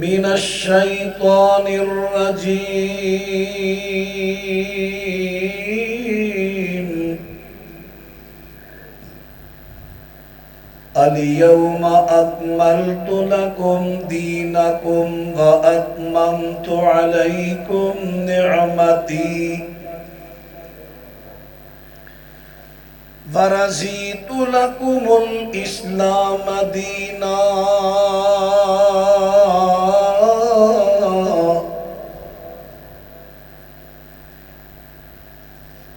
من الشيطان الرجيم اليوم أكملت لكم دينكم وأتممت عليكم نعمتي ورضيت لكم الإسلام دينا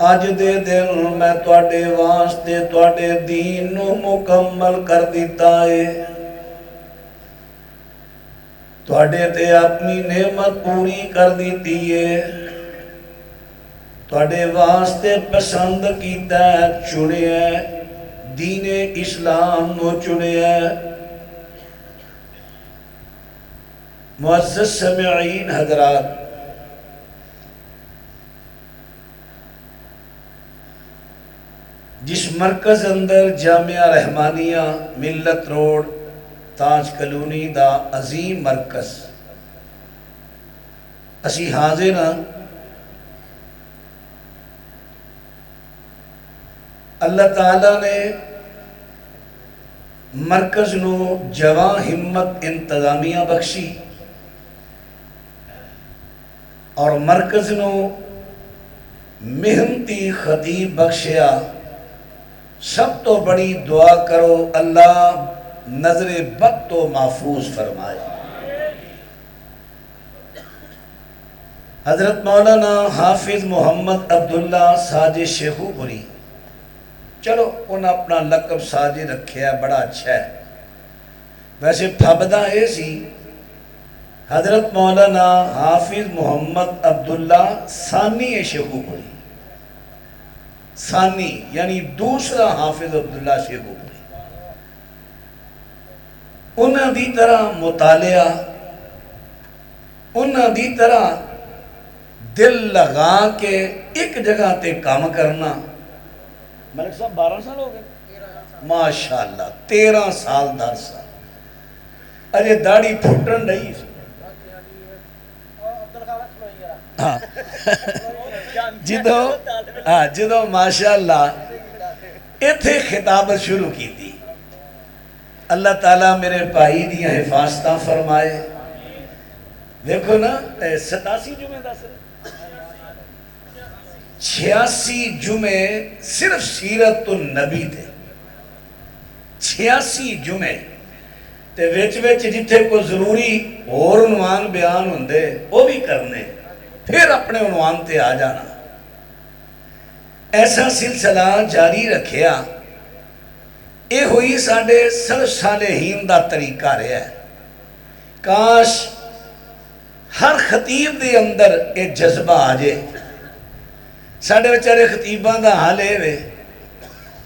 اج دے دن میں تواڈے واسطے تواڈے دین نو مکمل کر دیتا ہے، تواڈے تے اپنی نعمت پوری کر دیتی ہے، تواڈے واسطے پسند کیتا ہے، چنیا ہے، دین اسلام نو چنیا ہے۔ معزز سامعین حضرات، جس مرکز اندر جامعہ رحمانیہ ملت روڈ تاج کلونی دا عظیم مرکز اسی حاضر ہاں، اللہ تعالیٰ نے مرکز نو جواں ہمت انتظامیہ بخشی اور مرکز نو محنتی خطیب بخشیا۔ سب تو بڑی دعا کرو اللہ نظر بد تو محفوظ فرمائے۔ حضرت مولانا حافظ محمد عبداللہ ساجد شیخو پوری، چلو انہوں اپنا لقب ساجد رکھیا ہے، بڑا اچھا ہے، ویسے پھبدہ ہے سی حضرت مولانا حافظ محمد عبداللہ ثانی شیخو پوری، ثانی یعنی دوسرا حافظ عبداللہ شیخو پوری۔ انہاں دی طرح مطالعہ، انہاں دی طرح دل لگا کے ایک جگہ تے کام کرنا۔ ملک صاحب 12 سال ہو گئے؟ ماشاءاللہ 13 سال 10 سال اجے داڑھی پھٹن نہیں۔ جدو ماشاءاللہ ایتھے خطابت شروع کی تھی، اللہ تعالیٰ میرے بھائی دیاں حفاظتاں فرمائے۔ دیکھو نا 87 جمعے دا سر 86 جمعے صرف سیرت النبی تھے، 86 جمعے تے وچ وچ جتھے کوئی ضروری اور عنوان بیان ہوندے وہ بھی کرنے، پھر اپنے عنوان تے آ جانا۔ ایسا سلسلہ جاری رکھیا، اے ہوئی ساڑھے سلف صالحین دا طریقہ رہا ہے۔ کاش ہر خطیب دے اندر اے جذبہ آ جائے۔ ساڑھے بچارے خطیباں دا حالے وے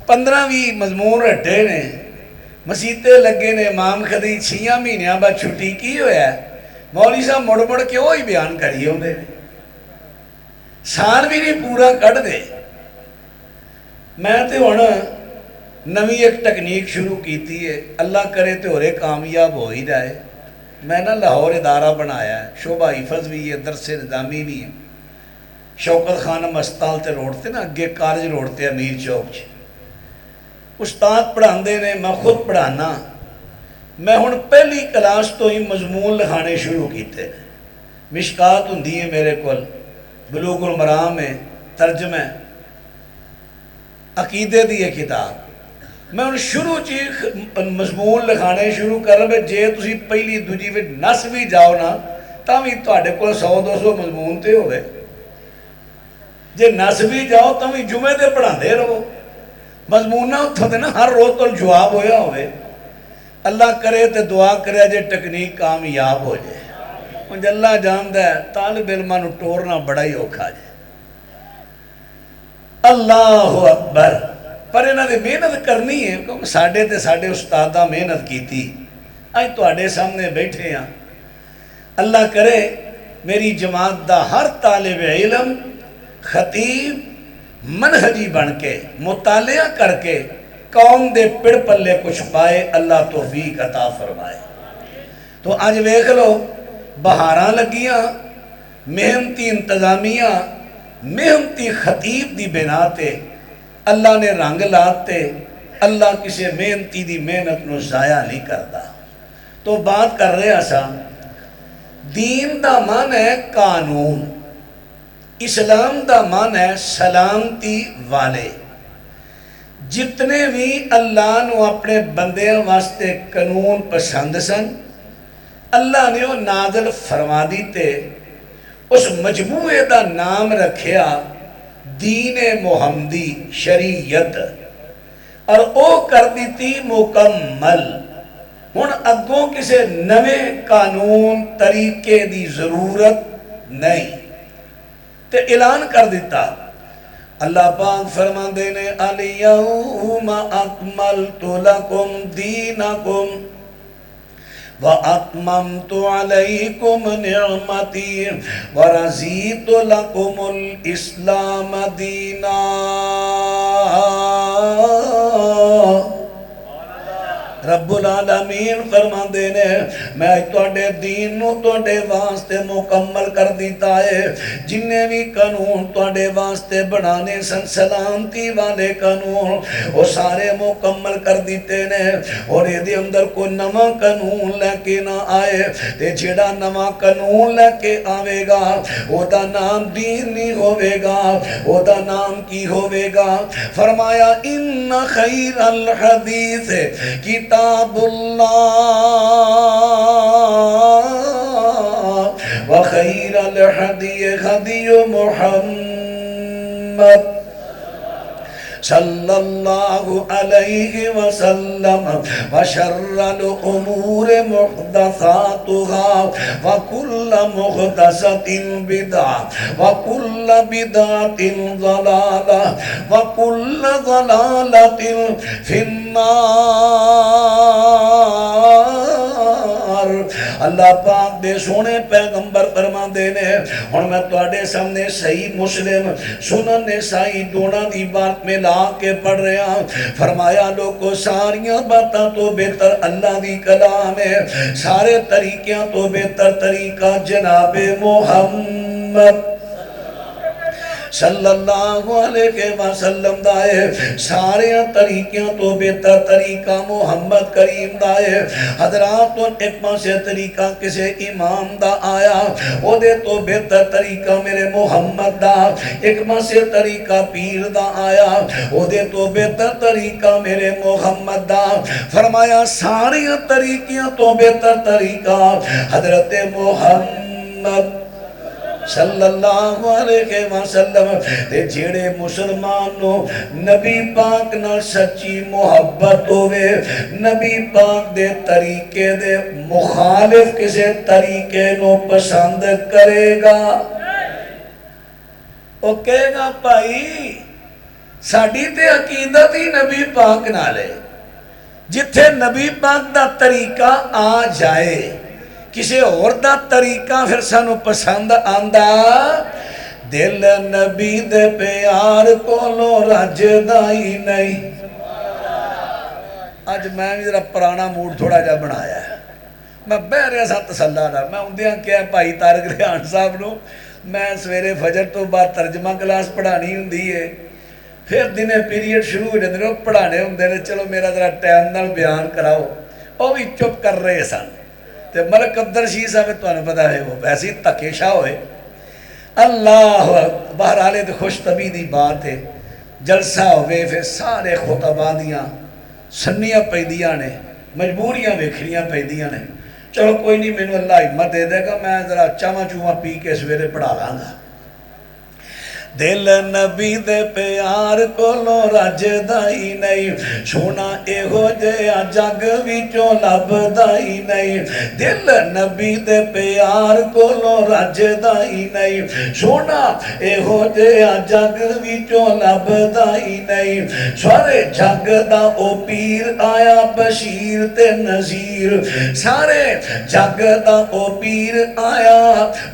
15 مضمون رٹے نے، مسیطے لگے نے، امام خدی 6 مہینیاں بعد چھٹی کی ہویا ہے، مولوی صاحب مڑ مڑ کے وہی بیان کری ہوندے نے، سال بھی نہیں پورا کٹ دے۔ میں تے ہونا نوی ایک ٹیکنیک شروع کیتی ہے، اللہ کرے تے ہورے کامیاب ہو ہی جائے۔ میں نے لاہور ادارہ بنایا ہے، شعبہ حفظ بھی ہے، درس نظامی بھی ہے، شوکت خانم ہسپتال تے روڑتے نا، اگے کالج روڑتے امیر چوک چ، استاد پڑھاندے نے، میں خود پڑھانا۔ میں ہن پہلی کلاس تو ہی مضمون لکھانے شروع کیتے، مشکات ہوندی ہے میرے کول، بلوغ المرام ہے، ترجمہ ہے، عقیدے دی ہے کتاب۔ میں ان شروع چی مضمون لکھانے شروع کر رہا، جے تسی پہلی دوجی وچ نس بھی جاؤ نا تاں بھی تواڈے کول 100-200 مضمون تے ہوئے، جے نس بھی جاؤ تاں بھی جمعے تے پڑھاندے رہو، مضمون نہ اتھوں دے نا ہر روز تو جواب ہویا ہوئے۔ اللہ کرے تے دعا کرے جے ٹیکنیک کامیاب ہو جائے۔ مجھے اللہ جاندہ ہے طالب علماں نو ٹورنا بڑا ہی اوکھا جائے۔ اللہ اکبر، پر انہاں نے محنت کرنی ہے، کیونکہ ساڑھے استادہ محنت کی تھی، آج تو آڑے سامنے بیٹھے ہیں۔ اللہ کرے میری جماعت دا ہر طالب علم خطیب منہجی بن کے مطالعہ کر کے قوم دے پڑ پلے کچھ پائے، اللہ توفیق عطا فرمائے۔ تو آج ویکھ لو بہاراں لگیاں، محنتی انتظامیہ، محنتی خطیب دی بنا تے اللہ نے رنگ لاتے۔ اللہ کسی محنتی دی محنت نو ضائع نہیں کرتا۔ تو بات کر رہے سا دین دا من ہے قانون، اسلام دا من ہے سلامتی والے۔ جتنے بھی اللہ نو اپنے بندیاں واسطے قانون پسند سن، اللہ نے وہ نازل فرما دیتے، اس مجموعے دا نام رکھیا دین محمدی شریعت، اور او کر دیتی مکمل۔ ہن اگوں کسے نوے قانون طریقے دی ضرورت نہیں، تے اعلان کر دیتا۔ اللہ پاک فرما دینے الیوم اکملت لکم دینکم وَأَتْمَمْتُ عَلَيْكُمْ نِعْمَتِي وَرَضِيتُ لَكُمُ الْإِسْلَامَ دِينًا۔ رب العالمین فرما دینے میں توڑے دین نو توڑے واسطے مکمل کر دیتا ہے۔ جنہیں بھی قانون توڑے واسطے بنانے سن سلامتی والے قانون وہ سارے مکمل کر دیتے نے، اور یہ دے اندر کوئی نواں قانون لے کے نہ آئے، تے جیڑا نواں قانون لے کے آوے گا وہ دا نام دین نہیں ہوئے گا، وہ دا نام کی ہوئے گا؟ فرمایا ان خیر الحدیث کتاب اللہ وخیر الحدی حدی محمد صلی اللہ علیہ وسلم وشر الامور محدثاتها وکل محدثت بدعہ وکل بدعت ضلالہ وکل ضلالت فی النار۔ اللہ پاک دے سونے پیغمبر فرما دینے اور میں توڑے سامنے صحیح مسلم سنن نسائی دونہ دی بات میں لا کے پڑھ رہے ہیں۔ فرمایا لوگوں ساریاں باتاں تو بہتر اللہ دی کلام ہے، سارے طریقیاں تو بہتر طریقہ جناب محمد صلی اللہ علیہ وسلم دائے، سارے طریقیاں تو بہتر طریقہ محمد کریم دائے۔ حضرات ایک ماں سے طریقہ کسے امام دا آیا، وہ دے تو بہتر طریقہ میرے محمد دا۔ ایک ماں سے طریقہ پیر دا آیا، وہ دے تو بہتر طریقہ میرے محمد دا۔ فرمایا سارے طریقیاں تو بہتر طریقہ حضرت محمد صلی اللہ علیہ وسلم تے جیڑے مسلمانوں نبی پاک نہ سچی محبت ہوئے، نبی پاک دے طریقے دے مخالف کسے طریقے نو پسند کرے گا؟ وہ کہے گا بھائی ساڑی تے عقیدت ہی نبی پاک نہ لے، جتھے نبی پاک دا طریقہ آ جائے کسی اور دا طریقہ پھر سانو پسند آندہ۔ دل نبی دے پیار کولو رجدا ہی نہیں۔ آج میں بھی ذرا پرانا موڈ تھوڑا جا بنایا ہے، میں بہ رہا سا تسلا رہا، میں اندیاں کیا بھائی طارق ریحان صاحب نو میں سویرے فجر تو بعد ترجمہ کلاس پڑھانی ہوندی ہے، پھر دنے پیریڈ شروع ہو جاندے نے پڑھانے ہوندے نے، چلو میرا ذرا ٹائم نال بیان کراؤ، وہ بھی چپ کر رہے سن۔ تے ملک عبدال شیح صاحب تو انہوں پتا ہے وہ ایسی تکیشہ ہوئے۔ اللہ بہرحال خوش طبی دی بات ہے، جلسہ ہوئے پھر سارے خطبہ دیاں سنیاں پیدیاں نے، مجبوریاں ویکھنیاں پیدیاں نے۔ چلو کوئی نہیں، میں نے اللہ ہمت دے دے گا، میں ذرا چاواں چواں پی کے سویرے پڑھا لاں گا۔ دل نبی دے پیار کولو رجدا ہی نہیں، سونا اے ہو جیا جگ وچوں لبدا ہی نہیں۔ دل نبی دے پیار کولو رجدا ہی نہیں، سونا اے ہو جیا جگ وچوں لبدا ہی نہیں۔ سارے جگ دا او پیر آیا بشیر تے نذیر، سارے جگ دا او پیر آیا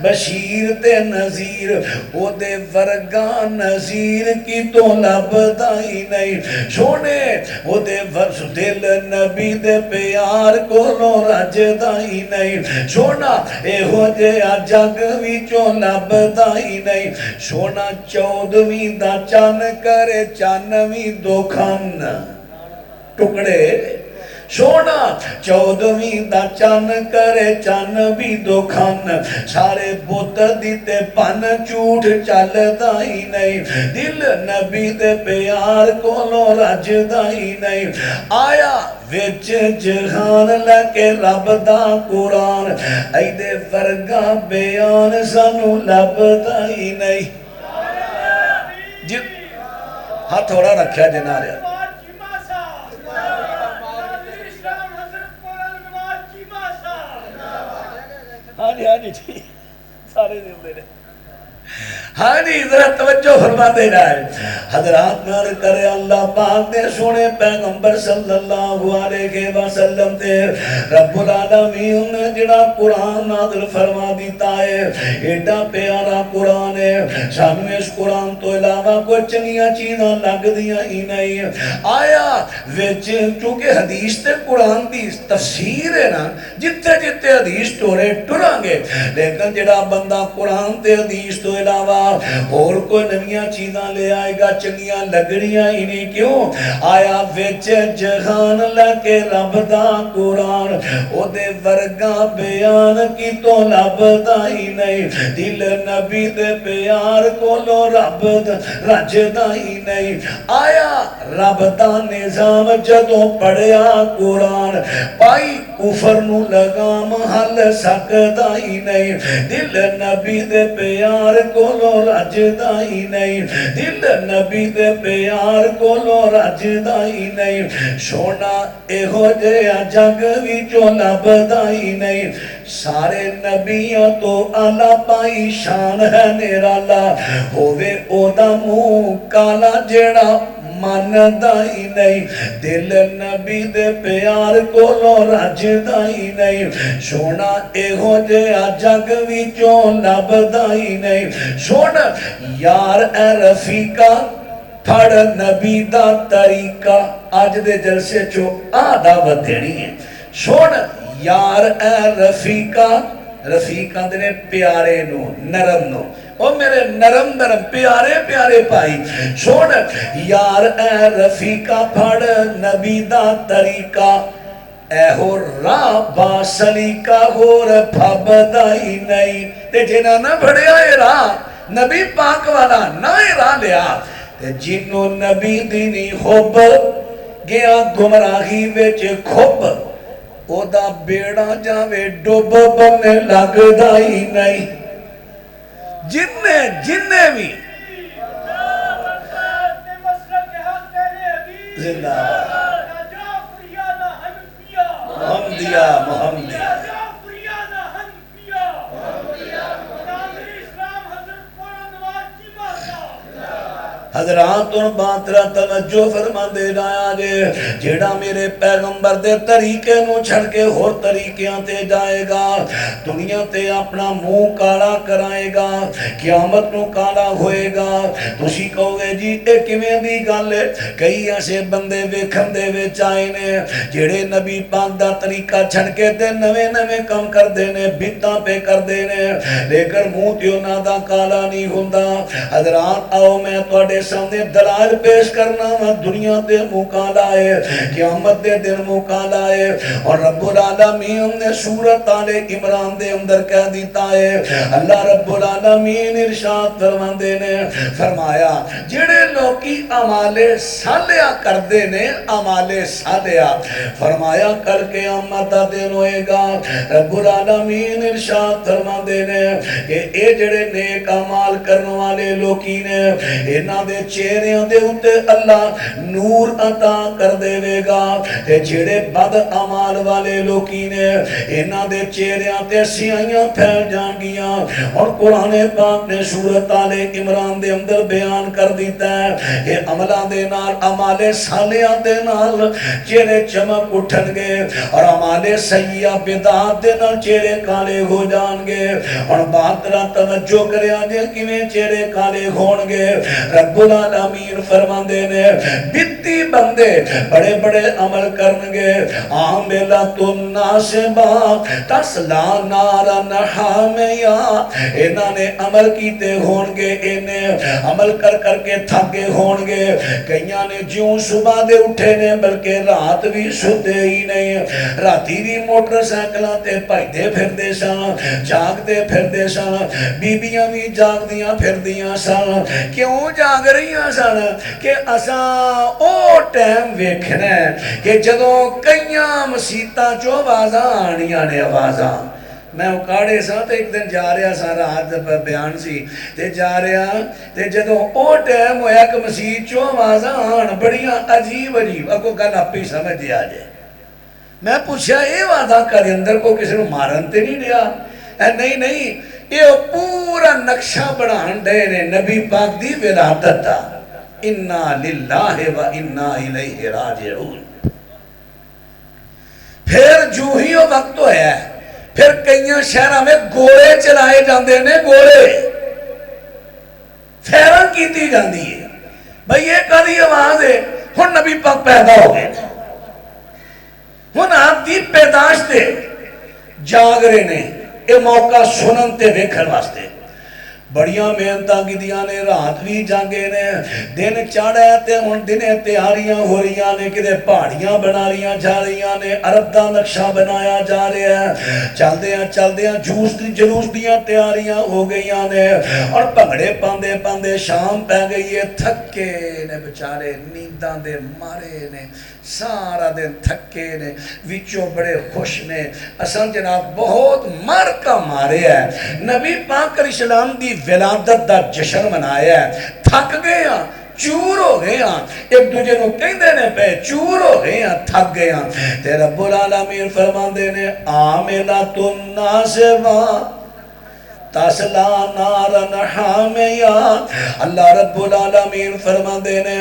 بشیر تے نذیر، او دے ورگ ورگا نظیر کی تو لبدا ہی نہیں سونے وہ دے ورس دل نبی دے پیار کو لو رجدا ہی نہیں سونا اے ہو جیا جگ وچوں لبدا ہی نہیں سونا 14ویں دا چن کرے 94 دو کھن ٹکڑے سونا 14ویں دا چن کرے 94 دو کھن سارے بت دیتے پن جھوٹ چلدا ہی نہیں دل نبی دے پیار کولوں رجدا ہی نہیں آیا وچ جہان لکے رب دا قرآن ایدے ورگا بیان سانو لبدا ہی نہیں ہاں تھوڑا رکھیا جناریا ہاں جی ٹھیک سارے زندے نے ہاں جی ذرا توجہ فرما دے رہا ہے حضرات نار کرے اللہ پاک دے سونے پیغمبر صلی اللہ علیہ وسلم تے رب العالمین نے جڑا قرآن نازل فرما دیتا ہے ایڈا پیارا قرآن ہے سانو اس قرآن تو علاوہ کوئی چنگیاں چیزاں لگ دیاں ہی نہیں آیا وچ چونکہ حدیث تے قرآن دی تفسیر ہے نا جتے جتے حدیث ٹورے ٹران گے لیکن جڑا بندہ قرآن تے حدیث تو علاوہ اور کوئی نویاں چیزاں لے آئے گا چنگیاں لگڑیاں ہی نہیں کیوں آیا وچ جہان لکے رب دا قرآن او دے ورگا بیان کی تو لبدا ہی نہیں دل نبی دے پیار کو لو رب رجدا ہی نہیں آیا رب دا نظام جدوں پڑھیا قرآن پائی کفر نو لگام حل سکدا ہی نہیں دل نبی دے پیار کو لو رجدا ہی نہیں دل نبی دے پیار کو لو رجدا ہی نہیں سونا اے ہو جیا جگ وچوں لبدا ہی نہیں سارے نبیاں تو آلہ پائی شان ہے نرالا ہووے او دا منہ کالا جڑا ماندا ہی نہیں دل نبی دے پیار کو لو رجدا ہی نہیں سونا اے ہو جیا جگ وچوں لبدا ہی نہیں سن یار اے رفیقہ پھڑ نبی دا طریقہ آج دے جلسے چو دعوت دینی ہے سن یار اے رفیقہ دنے پیارے نو نرم نو او میرے نرم نرم پیارے پیارے پائی سن یار اے رفیقہ پھڑ نبی دا طریقہ اے ہو راہ با سلیقہ ہور پھبدا ہی نہیں تے جنہ نہ بڑھیا اے راہ نبی پاک والا نہ اے راہ لیا تے جنوں نبی دینی خوب گیا گمراہی وچ کھوب او دا بیڑا جاوے ڈوب بنے لگدا ہی نہیں جننے بھی زندہ محمدیہ حضرات اور باترہ توجہ فرما دے رہا جے جیڑا میرے پیغمبر دے طریقے نو چھڑ کے اور طریقیاں تے جائے گا دنیا تے اپنا منہ کالا کرائے گا قیامت نو کالا ہوئے گا تسی کہو گے جی اے کیویں دی گل ہے کئی ایسے بندے ویکھن دے وچ آئے نے جیڑے نبی پاک دا طریقہ چھڑ کے تے نویں نویں کم کر دینے بدعتاں پہ کر دینے لیکن منہ تے انہاں دا کالا نہیں ہوندا حضرات آؤ میں تواڈے سامنے دلائل پیش کرنا وہ دنیا دے مقالہ ہے قیامت دے دن مقالہ ہے اور رب العالمین نے سورت آل عمران دے اندر کہہ دیتا ہے اللہ رب العالمین ارشاد فرماندے نے فرمایا جڑے لوکی اعمال صالحہ کردے نے اعمال صالحہ فرمایا کل قیامت دا دن ہوئے گا رب العالمین ارشاد فرماندے نے کہ اے جڑے نیک اعمال کرنے والے لوکی نے انہاں دے چہریاں دے اتے اللہ نور عطا کر دے گا تے جڑے بد اعمال والے لوکی نے انہاں دے چہریاں تے سیاہیاں پھیل جان گیاں. اور قرآن پاک نے سورۃ آل عمران دے اندر بیان کر دیتا ہے کہ عملاں دے نال اعمال صالحاں دے نال چہرے چمک اٹھن گے اور اعمال سیئہ بدعات دے نال چہرے کالے ہو جان گے. اور بات طرح توجہ کریا جے کیویں چہرے کالے ہون گے. رب العالمین فرماندے نے بتی بندے بڑے بڑے عمل کرن گے عاملۃ ناصبہ تصلا نارا حامیہ. انہاں نے عمل کیتے ہون گے انہیں عمل کر کر کے تھکے ہون گے. کئیاں نے جیوں صبح دے اٹھے نے بلکہ رات بھی ستے ہی نہیں. راتی بھی موٹر سائیکلاں تے بھجدے پھردے سن جاگدے پھردے سن. بیبیاں بھی جاگدیاں پھردیاں سن. کیوں جاگ رہیاں سن کہ اساں او ٹائم ویکھنا ہے کہ جدوں کئیاں مسیتاں چوں آوازاں آنیاں نے آوازاں. میں اکاڑے سا تے ایک دن جا رہا سا رات بیان سی تے جا رہا تے جدوں او ٹائم ہویا کہ مسیت چوں آوازاں آن بڑیاں عجیب عجیب اگو گل اپی سمجھ دیا جائے. میں پوچھا اے وعدہ کرے اندر کو کسی نے مارن تے نہیں دیا؟ نہیں نہیں یہ پورا نقشہ بڑھان دے نے نبی پاک دی ولادت دا. انا للہ و انا الیہ راجعون. پھر جو ہی وہ وقت ہویا ہے پھر کئیاں شہرہ میں گوڑے چلائے جاندے نے گوڑے فیران کیتی جاندی ہے. بھئی یہ کدی آواز ہے ہن نبی پاک پیدا ہو گئے ہن آپ دی پیداش دے جاگ رہے نے اے موقع سنن تے ویکھن واسطے. بڑیاں محنتاں کیتیاں نے رات بھی جاگے نے دن چڑھے تے ہن دنے تیاریاں ہو رہیاں نے کدے پہاڑیاں بنا رہیاں جا رہیاں نے عرب دا نقشہ بنایا جا رہا ہے. چلدیاں جلوس دیاں تیاریاں ہو گئیاں نے اور بھنگڑے پاندے پاندے شام پہ گئی ہے. تھکے نے بچارے نینداں دے مارے نے سارا دن تھکے نے وچوں بڑے خوش نے. اساں جناب بہت مر کا مارے ہے نبی پاک علیہ السلام دی ولادت دا جشن منایا ہے. تھک گئے ہاں چور ہو گئے ہاں ایک دوجہ نو کہندے نے پہ چور ہو گئے ہاں تھک گئے ہاں. تے رب العالمین فرماندے نے عاملۃ ناصبہ تاسلا نارن حامیہ. اللہ رب العالمین فرما دے نے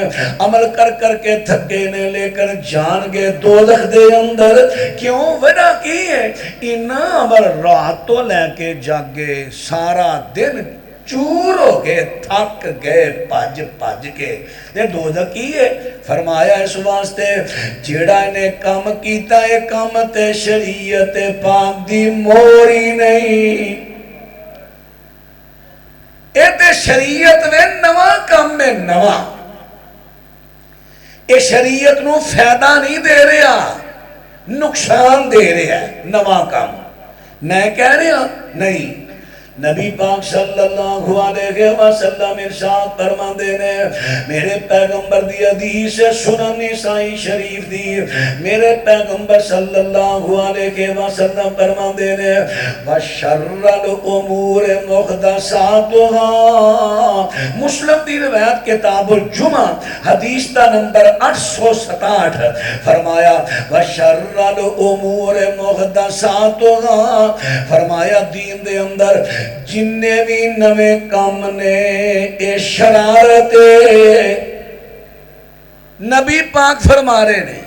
عمل کر کر کے تھکے نے لے کر جان گے دوزخ دے اندر. کیوں وجہ کی ہے انہاں عمل رات تو لے کے جاگے سارا دن چور ہو گئے تھک گئے پاج کے. یہ دوزخ کی ہے فرمایا اس واسطے جیڑا نے کام کیتا ہے کام تے شریعت پاک دی موری نہیں. ایتے شریعت میں نواں کام میں نواں اے شریعت نو فائدہ نہیں دے رہا نقصان دے رہا ہے نواں کام. میں کہہ رہا نہیں نبی پاک صلی اللہ علیہ وسلم ارشاد فرماندے نے میرے پیغمبر دی حدیث سنن نسائی شریف دی میرے پیغمبر صلی اللہ علیہ وسلم فرماندے نے وشر الامور محدثاتها. مسلم دی روایت کتاب الجمعہ حدیث دا نمبر 867 فرمایا وشر الامور محدثاتها. فرمایا دین دے اندر جننے بھی نوے کام نے اے شرارت. نبی پاک فرما رہے نے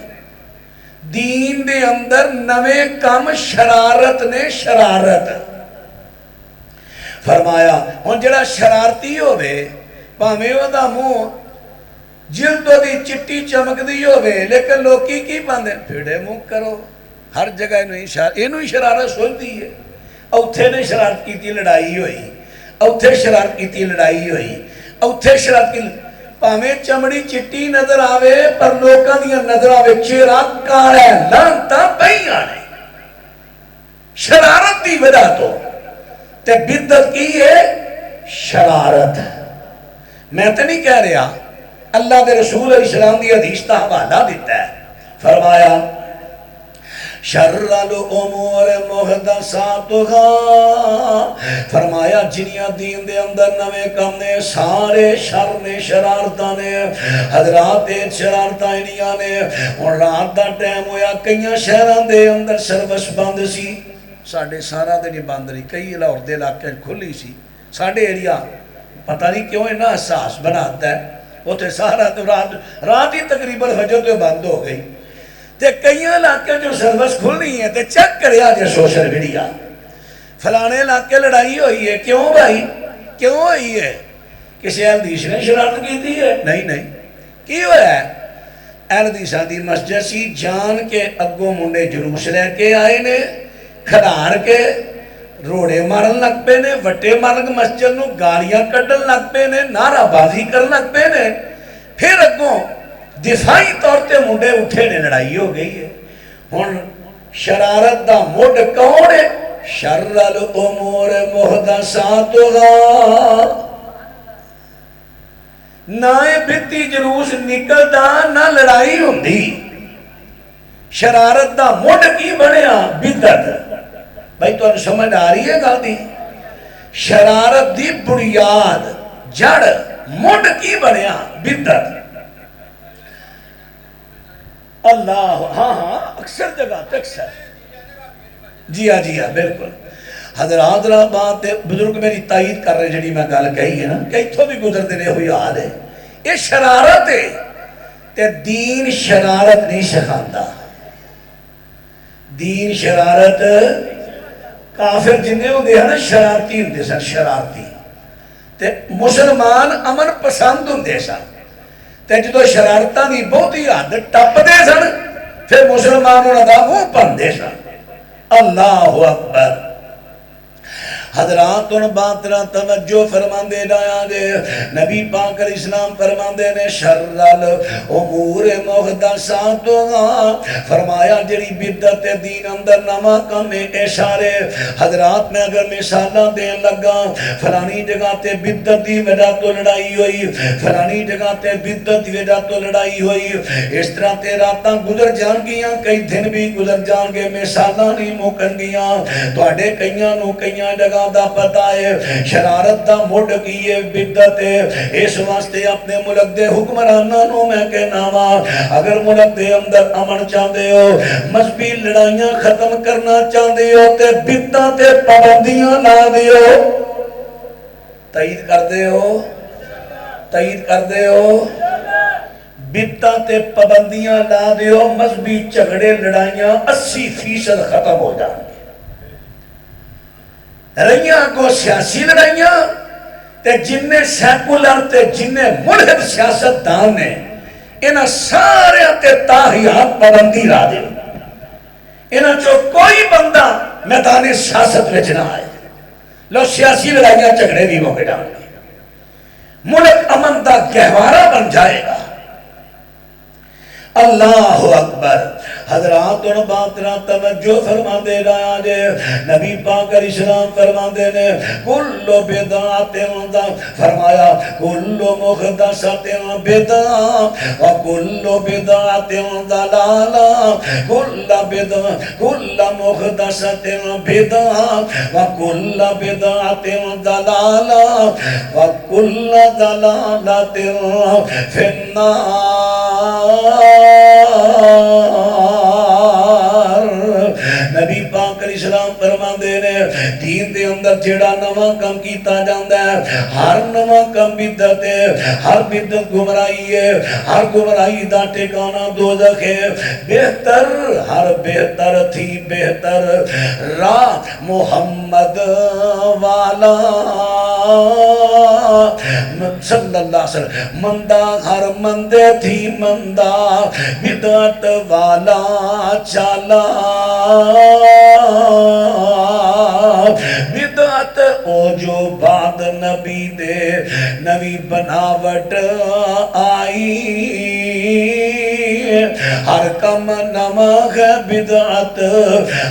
دین دے اندر نوے کام شرارت نے شرارت. فرمایا ہن جڑا شرارتی ہوئے پاویں او دا منہ جلد دی چٹی چمک دی ہوئے لیکن لوکی کی پاندے پھڑے منہ کرو ہر جگہ اینو شرارت سوچ دی ہے. اوتھے نے شرارت کی تھی لڑائی ہوئی اوتھے شرارت کی تھی لڑائی ہوئی اوتھے شرارت کی پاویں چمڑی چٹی نظر آوے پر لوکاں دیاں نظر آوے چہرہ کالا ہے لانتاں پئیاں نے شرارت دی وجہ تو تے بدعت کی ہے شرارت. میں تے نہیں کہہ رہا اللہ دے رسول علیہ السلام دی حدیث دا حوالہ دیتا ہے. فرمایا شر الامور محدثاتھا، فرمایا جنیاں دین دے اندر نوے کم نے سارے شر نے، شرارتاں نے، حضرات شرارتاں انیاں نے۔ اور رات دا ٹائم ہویا، کئیاں شہران دے اندر سروس بند سی، ساڑھے سارا دے نہیں بند رہی، کئی لاہور دے علاقے کھلی سی، ساڑھے ایریا پتہ نہیں کیوں انہا احساس بناتا ہے، وہ تے سارا تو رات ہی تقریباً فجر تو بند ہو گئی، تے کئی علاقے جو سروس کھل نہیں ہے تے چیک کرے آجے سوشل میڈیا، فلانے علاقے لڑائی ہوئی ہے، کیوں بھائی کیوں ہوئی ہے؟ کسی اہل حدیث نے شرارت کی تھی ہے؟ نہیں کی ہوا ہے؟ اہل حدیثاں دی مسجد سی، جان کے اگوں منڈے جلوس لے کے آئے نے، کھڑار کے روڑے مارن لگ پے نے، وٹے مارن مسجد نو گالیاں کٹن لگ پے نے، نعرہ بازی کرن لگ پے نے، پھر اگوں دفاعی طور تے منڈے اٹھے نے، لڑائی ہو گئی ہے۔ ہن شرارت دا مڈ کون ہے؟ شر الامور محدثاتھا، نہ بھتی جلوس نکلدا نہ لڑائی ہوندی، شرارت دا مڈ کی بنیا؟ بدعت۔ بھائی تو سمجھ آ رہی ہے گل دی؟ شرارت دی بنیاد جڑ مڈ کی بنیا؟ بدعت۔ اللہ ہاں اکثر جگہ اکثر جی ہاں بالکل حضرات را بات بزرگ میری تائید کر رہے جڑی میں گل کہی ہے نا کہ اتھوں بھی گزر دینے ہوئی حال ہے، یہ شرارت ہے تے دین شرارت نہیں سکھاندہ، دین شرارت کافر جنہیں ہوندے ہیں نا شرارتی ہوندے سن، شرارتی تے مسلمان امن پسند ہوندے سن، تے جدو شرارتاں دی بہت ہی حد ٹپ دے سن پھر مسلمان انہاں دا منہ بندے سن۔ اللہ اکبر۔ حضرات ان باترہ توجہ فرمان دے ڈایا دے، نبی پاک علیہ السلام فرمان دے نے شر الامور محدثاتھا، فرمایا جڑی بدعت دین اندر نما کم اشارے۔ حضرات میں اگر مثالہ دین لگا، فلانی جگہ تے بدعت دی وجہ تو لڑائی ہوئی، فلانی جگہ تے بدعت دی وجہ تو لڑائی ہوئی، اس طرح تے راتاں گزر جان گیاں، کئی دن بھی گزر جان گے، مثالہ نہیں موکن گیاں، تو اڈے کئیاں نو کئیاں جگہ دا پتہ ہے، شرارت دا مڈ کی ہے بدعت ہے۔ اس واسطے اپنے ملک دے حکمرانہ نو میں کہنا وا، اگر ملک دے اندر امن چاہدے ہو، مذہبی لڑائیاں ختم کرنا چاہدے ہو تے بدعت تے پابندیاں لا دیو۔ تائید کر دے ہو؟ تائید کر دے ہو؟ بدعت تے پابندیاں لا دیو، مذہبی جھگڑے لڑائیاں 80% ختم ہو جائیں گے۔ رہیاں کو سیاسی لڑائیاں تے جننے سیکولر تے جننے ملحد سیاست دان نے انہاں سارے تے تاہیات پابندی را دے، انہاں چو کوئی بندہ میدان سیاست وچ نہ آئے، لو سیاسی لڑائیاں جھگڑے بھی موقع ڈال گے، ملک امن دا گہوارہ بن جائے گا۔ اللہ اکبر۔ حضرات ان باترہ توجہ فرما دے رہا جے، نبی پاک علیہ السلام فرما دے نے کل بدعت فرمایا کل محدثت بدعت وکل بدعت ضلالہ، کل محدثت بدعت وکل بدعت ضلالہ وکل ضلالت فی النار۔ نبی پاک علیہ السلام فرمان دے رہے دین دے اندر جڑا نواں کم کیتا جاندہ ہے، ہر نواں کم بدعت ہے، ہر بدعت گمراہی ہے، ہر گمراہی دا ٹھکانہ دوزخ ہے۔ بہتر ہر بہتر تھی بہتر راہ محمد والا صلی اللہ علیہ وسلم، مندہ ہر مندے تھی مندہ بدعت والا چالا، بدعت او جو بعد نبی دے نبی بناوٹ آئی، ہر کم نماغ بدعت،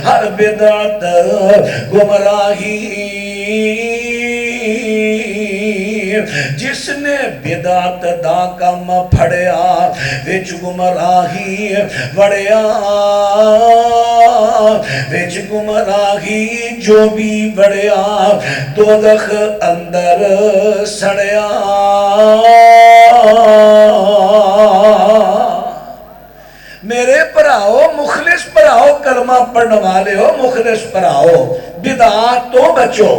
ہر بدعت گمراہی، جس نے بدعت دا کم پھڑیا وچ گمراہی وڑیا، وچ گمراہی جو بھی بڑھیا دوزخ اندر سڑیا میرے پراؤ مخلص پراؤ کلمہ پڑھنے والے ہو مخلص پراؤ بدعات تو بچو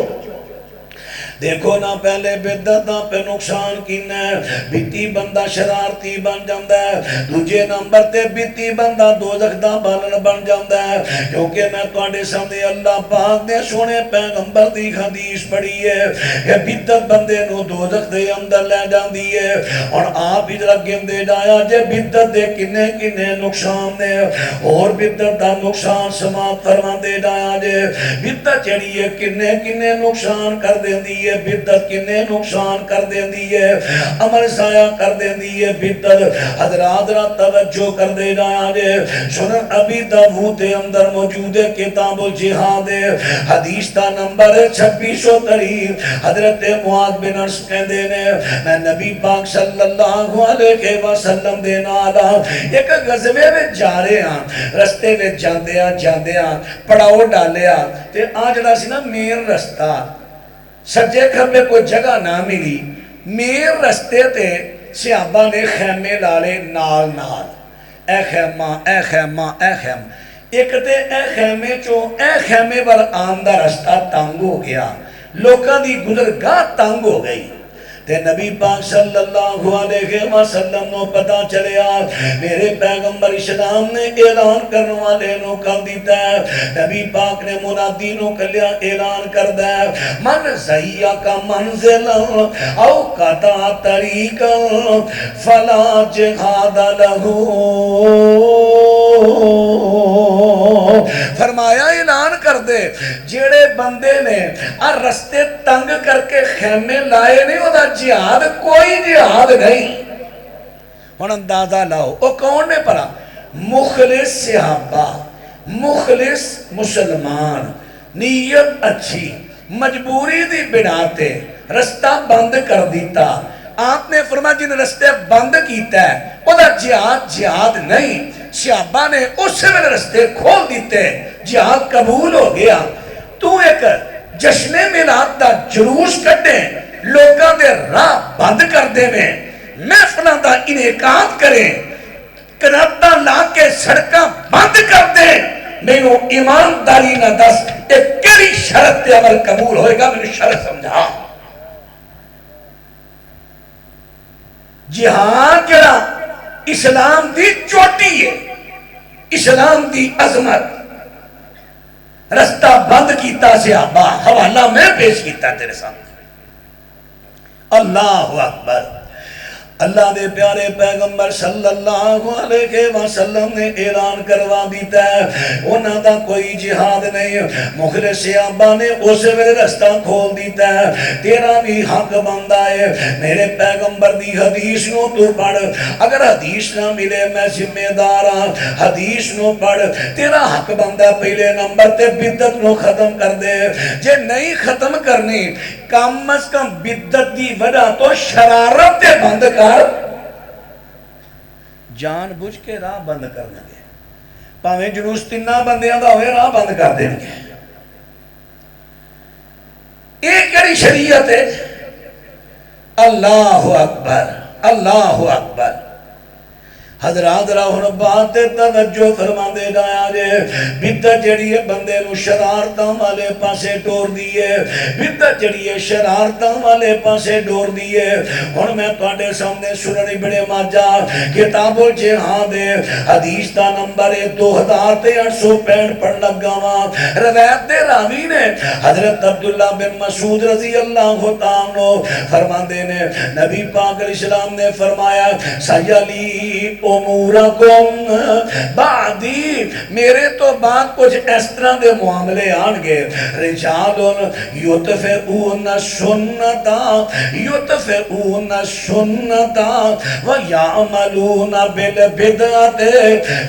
دیکھو نہ پہلے بدعت نہ پہ نقصان کینا ہے بیتی بندہ شرارتی بن جاندہ ہے دوجے نمبر تے بیتی بندہ دوزخ دا بالن بن جاندہ ہے کیونکہ میں تواڈے سامنے اللہ پاک نے سونے پیغمبر دی حدیث پڑھی ہے کہ بدعت بندے نو دوزخ دے اندر لے جاندی ہے اور آپ ہی ذرا گندے جایا جے بدعت دے کنے کنے نقصان نے اور بدعت دا نقصان سماعت فرما دے جایا جے بدعت جڑی ہے کنے کنے نقصان کر دیندی ہے بدعت کنے نقصان کر دیندی ہے عمل سایہ کر دیندی ہے بدعت حضرات را توجہ کر دے جایا جے سنن ابی داؤد دے اندر موجود ہے کتاب الجہاد حدیث دا نمبر 2630 حضرت معاذ بن انس کہندے نے میں نبی پاک صلی اللہ علیہ وسلم دے نال ایک غزوے وچ جا رہے ہاں رستے وچ جاندیاں پڑاؤ ڈالیا تے آ جڑا سی نا مین رستہ سجے کھبے کوئی جگہ نہ ملی میر رستے تے صحابہ نے خیمے لالے نال اے خیمہ ایک تے اے خیمے چو اے خیمے پر آمدہ رستہ تانگ ہو گیا لوکاں دی گزرگاہ تانگ ہو گئی تے نبی پاک صلی اللہ علیہ وسلم نو پتا چلیا میرے پیغمبر اسلام نے اعلان کرنے والے نو کر دیتا ہے نبی پاک نے منادی نو کلیا اعلان کر دا من زیہ کا منزل او قطع طریق فلا جہاد لہو فرمایا اعلان کر دے جیڑے بندے نے رستے تنگ کر کے خیمے لائے نہیں وہ دا جہاد کوئی جہاد نہیں اور اندازہ لاؤ وہ کون نے پڑھا مخلص صحابہ مخلص مسلمان نیت اچھی مجبوری دی بناتے رستہ بند کر دیتا آپ نے فرمایا جن رستے بند کیتا ہے وہ دا جہاد نہیں صحابہ نے اس میں رستے کھول دیتے جہاد قبول ہو گیا تو ایک جشن میلاد دا جلوس کٹے لوگاں دے راہ بند کر دے میں محفلاں دا انعقاد کریں کناتا لا کے سڑکاں بند کر دے مینوں ایمانداری نہ دس ایک کیڑی شرط تے عمل قبول ہوئے گا مینوں شرط سمجھا جہاد جڑا اسلام دی چوٹی ہے اسلام دی عظمت رستہ بند کیتا صحابہ حوالہ میں پیش کیتا تیرے سامنے اللہ اکبر اللہ دے پیارے پیغمبر صلی اللہ علیہ وسلم نے اعلان کروا دیتا ہے انہاں دا کوئی جہاد نہیں مخلص صحابہ نے اس ویلے رستہ کھول دیتا ہے تیرا بھی حق بندہ ہے میرے پیغمبر دی حدیث نو تو پڑھ اگر حدیث نہ ملے میں ذمہ دار ہاں حدیث نو پڑھ تیرا حق بندہ پہلے نمبر تے بدعت نو ختم کر دے جے نہیں ختم کرنی کم از کم بدعت دی وجہ تو شرارت دے بند کر جان بوجھ کے راہ بند کرنا گے پاویں جلوس تینہ بندیاں دا ہوئے راہ بند کر دیں گے ایک کری شریعت ہے اللہ اکبر اللہ اکبر حضرات راہن بات توجہ فرما دے جایا جے بدعت جڑی ہے بندے نو شرارتاں والے پاسے ٹور دیئے بدعت جڑی ہے شرارتاں والے پاسے ٹور دیئے ہن میں تواڈے سامنے سنن ابن ماجہ کتاب الجہاد حدیث دا نمبر 2865 پڑھ لگا وا روایت دے راوی نے حضرت عبداللہ بن مسعود رضی اللہ تعالی فرماندے نے نبی پاک علیہ السلام نے فرمایا سیالی امورکم بعدی میرے تو بعد کچھ اس طرح دے معاملے آنگے رجالون یتفعون سنتا ویعملون بالبدعت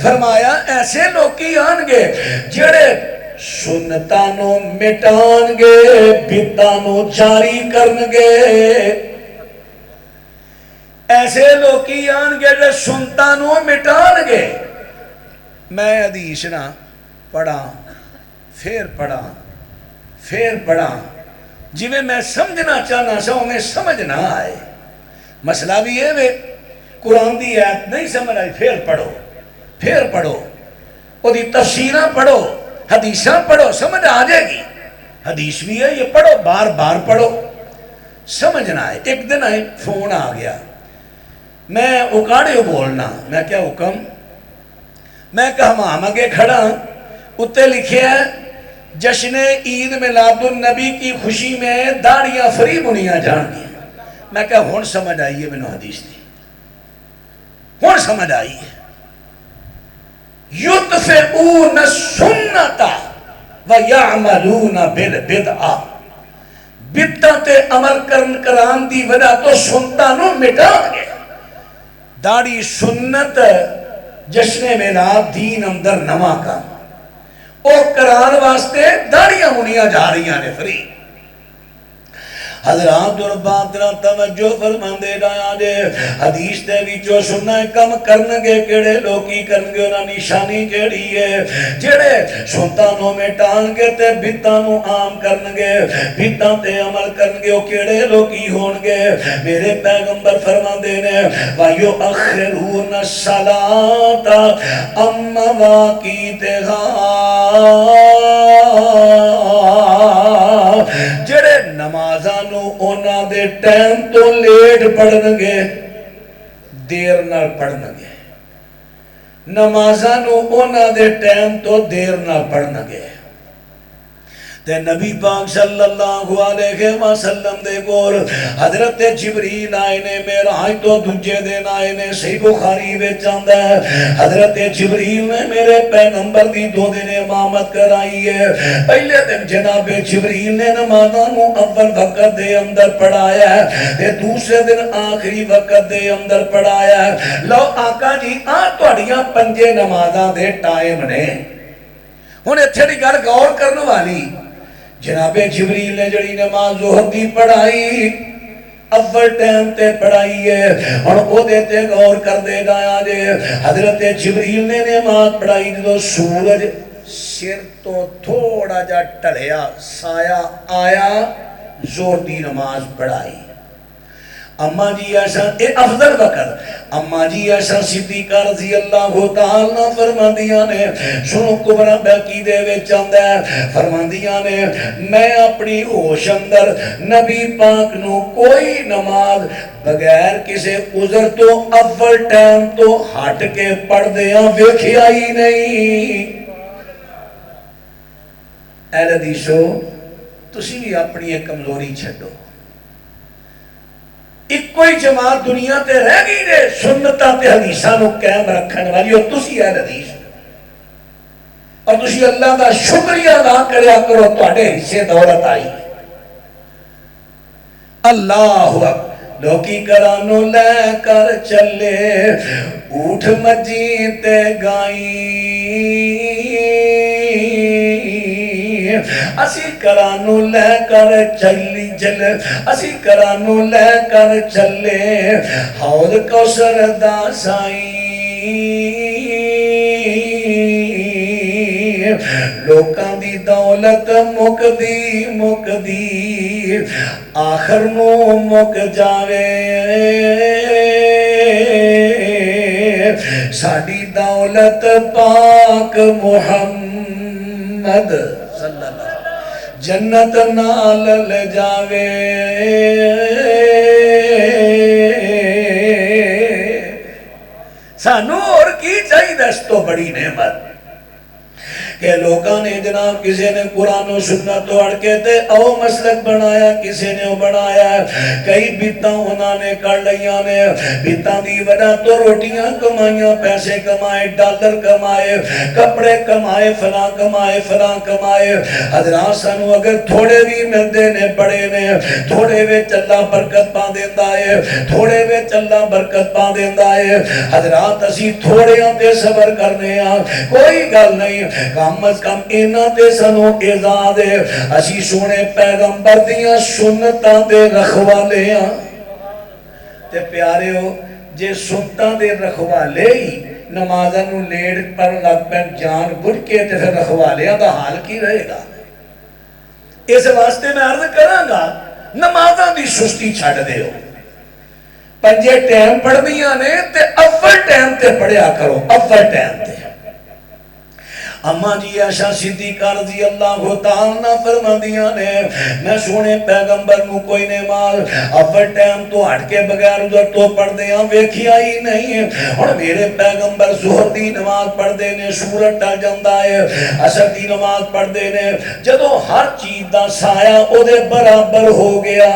فرمایا ایسے لوگی آنگے جڑے سنتانو مٹانگے بدعانو جاری کرنگے ایسے لوکی آن گے جو سنتا نو مٹان گے میں حدیث نہ پڑھا پھر پڑھا جی میں سمجھنا چاہنا سا میں سمجھ نہ آئے. مسئلہ بھی ہے وے قرآن دی آیت نہیں سمجھ آئی پھر پڑھو وہ دی تفسیرہ پڑھو حدیثاں پڑھو سمجھ آ جائے گی. حدیث بھی ہے یہ پڑھو بار بار پڑھو سمجھ نہ آئے. ایک دن آئے فون آ گیا میں اکاڑے بولنا میں کیا حکم میں کہا مامگے کھڑا اتنے لکھے ہے جشن عید میلاد النبی کی خوشی میں داڑیاں فری بنیاں جان گیا. میں کہا ہون سمجھ آئیے میں نے حدیث دی ہون سمجھ آئیے یطفئون السنت ویعملون بالبدعہ بدعت عمل کران دی وجہ تو سنتا نو مٹا گئے. داڑی سنت جشن میلاد دین اندر نواں کا اور کران واسطے داڑیاں منیاں جا رہی ہیں فری. حضرات اور باترہ توجہ فرمان دے ڈایا دے حدیث دے ویچو سننا کم کرنگے کیڑے لوکی کرنگے انہا نشانی کیڑی ہے جیڑے سنتانوں میں ٹانگے تے بیتانوں عام کرنگے بیتان تے عمل کرنگے وہ کیڑے لوکی ہونگے. میرے پیغمبر فرمان دینے وَيُؤَخِّرُونَ الصَّلَاةَ أَمَّ وَاقِيتِهَا جڑے نمازانو اونا دے ٹائم تو لیٹ پڑھنگے دیر نہ پڑھنگے نمازانو اونا دے ٹائم تو دیر نہ پڑھنگے. تے نبی پاک صلی اللہ علیہ وسلم دے گول حضرت جبریل آئے نے میرا آئی تو دنجے دن آئے نے صحیح بخاری بے چاندہ ہے حضرت جبریل نے میرے پیغمبر دی دو دن امامت کرائی ہے. پہلے دن جناب جبریل نے نمازانوں اول وقت دے اندر پڑھایا ہے تے دوسرے دن آخری وقت دے اندر پڑھایا ہے. لو آقا جی توڑیاں پنجے نمازاں دے ٹائم نے انہیں تھوڑی گھر غور کرنے والی جناب جبریل نے جڑی نماز ظہر دی پڑھائی اول ٹائم تے پڑھائی ہے اور وہ دیتے غور کر دے گایا دے حضرت جبریل نے نماز پڑھائی جو سورج سر تو تھوڑا جا ٹلیا سایہ آیا زور دی نماز پڑھائی. اماں جی ایسا اے افضل وقت اماں جی ایسا صدیقہ رضی اللہ تعالیٰ فرماندیاں نے سنو کبرہ بیقی دے وے چاندہ ہے فرماندیاں نے میں اپنی ہوش اندر نبی پاک نو کوئی نماز بغیر کسے عذر تو اول ٹائم تو ہٹ کے پڑھ دیاں ویکھیا ہی نہیں. اے حدیثو تسی بھی اپنی ایک کمزوری چھڑو ایک کوئی جماعت دنیا تے رہ گئی دے سنتہ تے حدیثاں نو قائم رکھن والی اور تسی اہل حدیث اور تسی اللہ دا شکریہ ادا کریا کرو تواڈے حصے دولت آئی. اللہ لوکی کرانو لے کر چلے اٹھ مجی تے گائی اسی کرانو لے کر چلی جل اسی کرانو لے کر چلے حوض کوثر دا سائی لوکاں دی دولت مک دی آخر نو مک جاوے ساڈی دولت پاک محمد صلی اللہ جنت نال لے جاوے. سانو اور کی چاہی دستو بڑی نعمت کہ لوگاں نے جناب کسی نے قرآن و سنت تو اڑکے تے او مسلک بنایا کسی نے بنایا کئی بیتاں انہاں نے کر لیاں نے بیتاں دی وجہ تو روٹیاں کمائیاں پیسے کمائے ڈالر کمائے کپڑے کمائے فلاں کمائے. حضرات سانو اگر تھوڑے بھی ملدے نے بڑے نے تھوڑے وچ اللہ برکت پا دیندا ہے تھوڑے وچ اللہ برکت پا دیندا ہے. حضرات اسی تھوڑیاں تے صبر کرنے ہاں کوئی گل نہیں کم از کم اینا تے سنو اعزاز ہے اسی سونے پیغمبر دیاں سنتاں دے رکھوالے ہاں تے پیارے ہو جے سنتاں دے رکھوالے ہی نمازاں نو لیٹ پر لگ پہ جان بجھ کے تے پھر رکھوالیاں دا حال کی رہے گا؟ اس واسطے میں عرض کروں گا نمازاں دی سستی چھڑ دے ہو، پنجے ٹائم پڑھ دیاں نے تے اول ٹائم تے پڑھیا کرو، اول ٹائم تے۔ اماں جی عائشہ صدیقہ رضی اللہ تعالیٰ فرما دیاں نے میں سونے پیغمبر نو کوئی نماز اول ٹائم تو ہٹ کے بغیر ادھر تو پڑھ دیاں ویکھیا ہی نہیں، اور میرے پیغمبر ظہر دی نماز پڑھ دے نے سورج ٹل جاندا ہے، عصر دی نماز پڑھ دے نے، جدوں ہر چیز دا سایہ او دے برابر ہو گیا،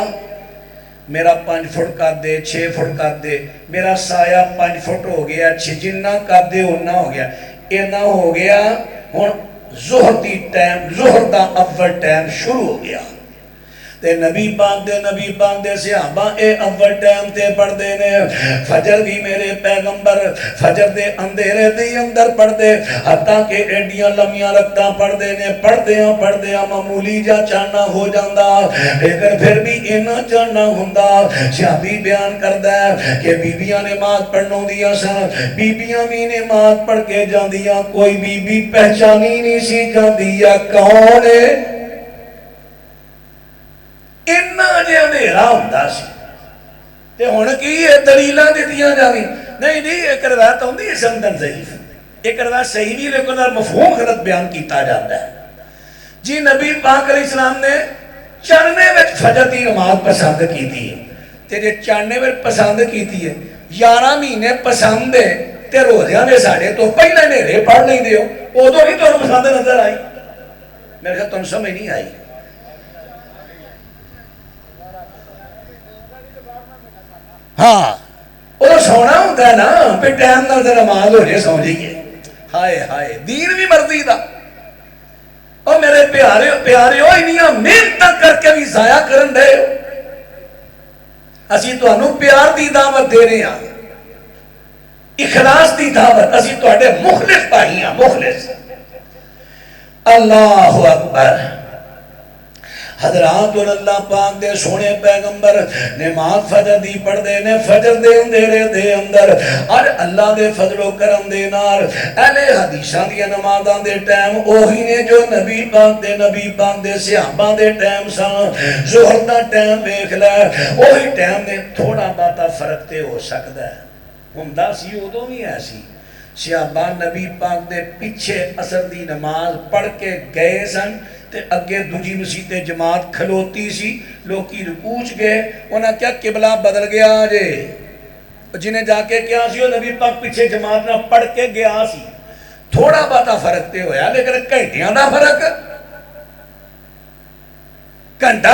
میرا 5 فٹ کر دے 6 فٹ کر دے، میرا سایہ 5 فٹ ہو گیا، جنہ کر دے اتنا ہو گیا، اینا ہو گیا، ہن ظہر دا اول ٹائم شروع ہو گیا تے نبی پاک دے صحابہ اے اول ٹائم تے پڑھ دے نے، فجر بھی میرے پیغمبر فجر دے اندھیرے دے اندر پڑھ دے، حتیٰ کہ ایڈیاں لمیاں رکھتا پڑھ دے نے، پڑھ دے معمولی جا چاننا ہو جاندہ، لیکن پھر بھی اینا چاننا ہوندہ۔ صحابی بیان کردہ ہے کہ بیبیاں نماز پڑھنوں دیا سن، بیبیاں بھی نماز پڑھ کے جان دیا، کوئی بی بی پہچانی نہیں سی جان دیا کون ہے، انہا جے اندھیرا ہوندہ سی تے ہونے کی یہ دلیلہ دیتیاں جاویں نہیں ایک روایت ہوندی ہے سمدن ضعیف، ایک روایت صحیح بھی لیکن مفہوم غلط بیان کیتا جاتا ہے جی نبی پاک علیہ السلام نے چڑھنے میں فجر دی نماز پسند کی تھی تے جے چڑھنے میں پسند کی تھی ہے 11 مہینے پسند ہے تے روزیاں نے ساڑھے تو پہلے نیرے پڑھ نہیں دے ہو ادھو ہی تو پسند نظر آئی، میرے خیال تم سمجھ نہیں آئی۔ ہاں وہ سونا ہوتا ہے نا پہ ٹائم نہ ذرا نماز ہو جائے سو جائیے، ہائے ہائے دین بھی مرضی دا، اور میرے پیارے ہو انہیاں محنت کر کے بھی ضائع کرن دے ہو، اسی تو انہوں پیار دی دعوت دے رہے ہیں، اخلاص دی دعوت، اسی تو اڈے مخلص پائی ہیں، مخلص۔ اللہ اکبر، حضرات اللہ پاک دے سونے پیغمبر نماز فجر دی پڑھ دے نے، فجر دے اندھیرے دے اندر، اور اللہ دے فضل و کرم دے نار اہل حدیثاں دی نمازاں دے ٹائم اوہی نے جو نبی پاک دے صحابہ دے ٹائم سان، ظہر دا ٹائم دیکھ لے اوہی ٹائم نے، تھوڑا باتا فرق تے ہو سکتا ہے، ہندہ سی ادو بھی ایسی، صحابہ نبی پاک دے پیچھے عصر دی نماز پڑھ کے گئے سن تے اگے دوجی مسجد جماعت کھلوتی سی، لوکی رکوچ گئے، انہاں کیا قبلہ بدل گیا جے، جنہیں جا کے کیا سی وہ نبی پاک پیچھے جماعت نہ پڑھ کے گیا سی، تھوڑا باتا فرق تے ہویا لیکن گھنٹیاں دا فرق، گھنٹہ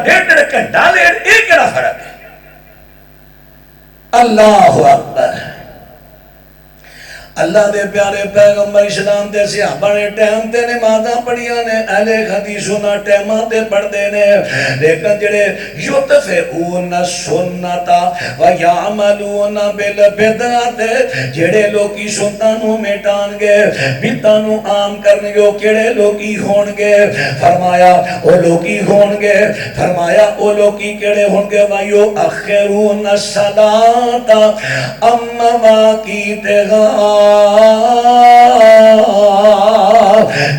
ڈیڑھ گھنٹہ لیٹ ایک کیا فرق ہے۔ اللہ اکبر، اللہ دے پیارے پیغمبر اسلام دے صحابہ نے ٹائم تے نمازاں پڑھیاں نے، اہل حدیثوں نہ ٹائماں تے پڑھ دے نے، لیکن جڑے یطفئون سنتا ویعملون بالبدعۃ، جڑے لوکی سنتاں نو مٹان گے بدعتاں نو عام کرن گے، کیڑے لوکی ہون گے، فرمایا او لوکی ہون گے، فرمایا او لوکی کیڑے ہون گے، ویؤخرون الصلاۃ عن مواقیتہا،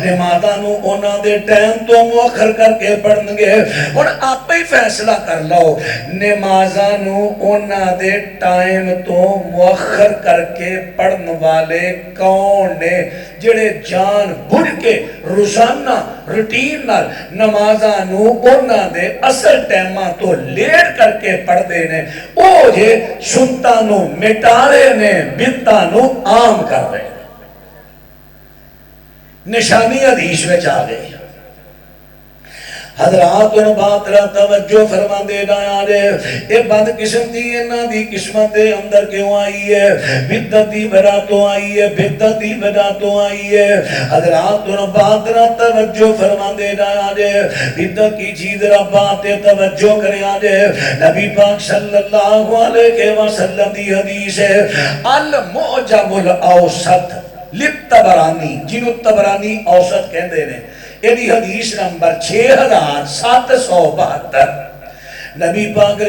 نمازاں نو انہاں دے ٹائم تو مؤخر کر کے پڑھن گے، اور آپ ہی فیصلہ کر لو نمازاں نو انہاں دے ٹائم تو مؤخر کر کے پڑھن والے کون نے، جڑے جان بڑھ کے روزانہ روٹین نال نمازاں نو انہاں دے اصل ٹائماں تو لیٹ کر کے پڑھ دے نے، او جے سنتاں نو مٹا رہے نے، بدعتاں نو عام کر رہے ہیں۔ نشانی حدیث میں چاہ گئے حضرات ان بات را توجہ فرما دے گایا دے، یہ بد قسم دی انہاں دی قسمت دے اندر کیوں آئی ہے، بدعت دی وجہ تو آئی ہے، بدعت دی وجہ تو آئی ہے۔ حضرات ان بات را توجہ فرما دے گایا دے، بدعت کی چیز را بات توجہ کریا دے، نبی پاک صلی اللہ علیہ وسلم دی حدیث ہے، المعجم الاوسط للطبرانی، جنہوں طبرانی اوسط کہندے نے، یہ حدیث نمبر 6772، نبی پاک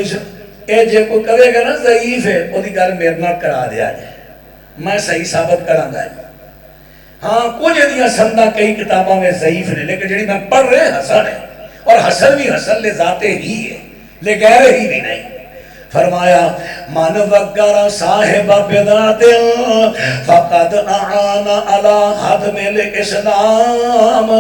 اے جے کو کرے گا نا ضعیف ہے وہ دی گل میرے نہ کرا دیا جائے، میں صحیح ثابت کروں گا. ہاں کچھ دیا سندہ کئی کتابوں میں ضعیف نے، لیکن جڑی میں پڑھ رہے حسن ہے، اور حسن بھی حسن لے ذاتے ہی ہے، لے غیر ہی بھی نہیں. فرمایا من وگر صاحب بدعت فقد اعان علی حدم الاسلام.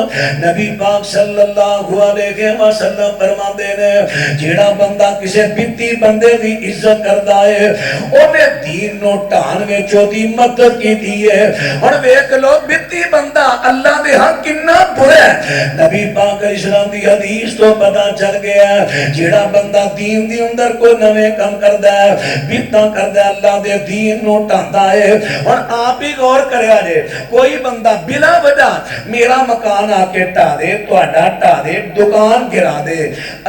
نبی پاک صلی اللہ علیہ وسلم فرماندے نے جیڑا بندہ کسے بدتی بندے دی عزت کردا ہے اونے دین نو ٹھان وچوں دی مدد کیتی ہے. ہن ویکھ لو بدتی بندہ اللہ دے ہاں کنا برا ہے. نبی پاک اسلام دی حدیث تو پتہ چل گیا جیڑا بندہ دین دی اندر کوئی نویں کم کردہ ہے، بیتنا کردہ ہے، اللہ دے دین نو ٹھاندا ہے. اور آپ ہی غور کریا جے کوئی بندہ بلا وجہ میرا مکان آ کے ٹھا دے، تہاڈا ٹھا دے، دکان گرا دے،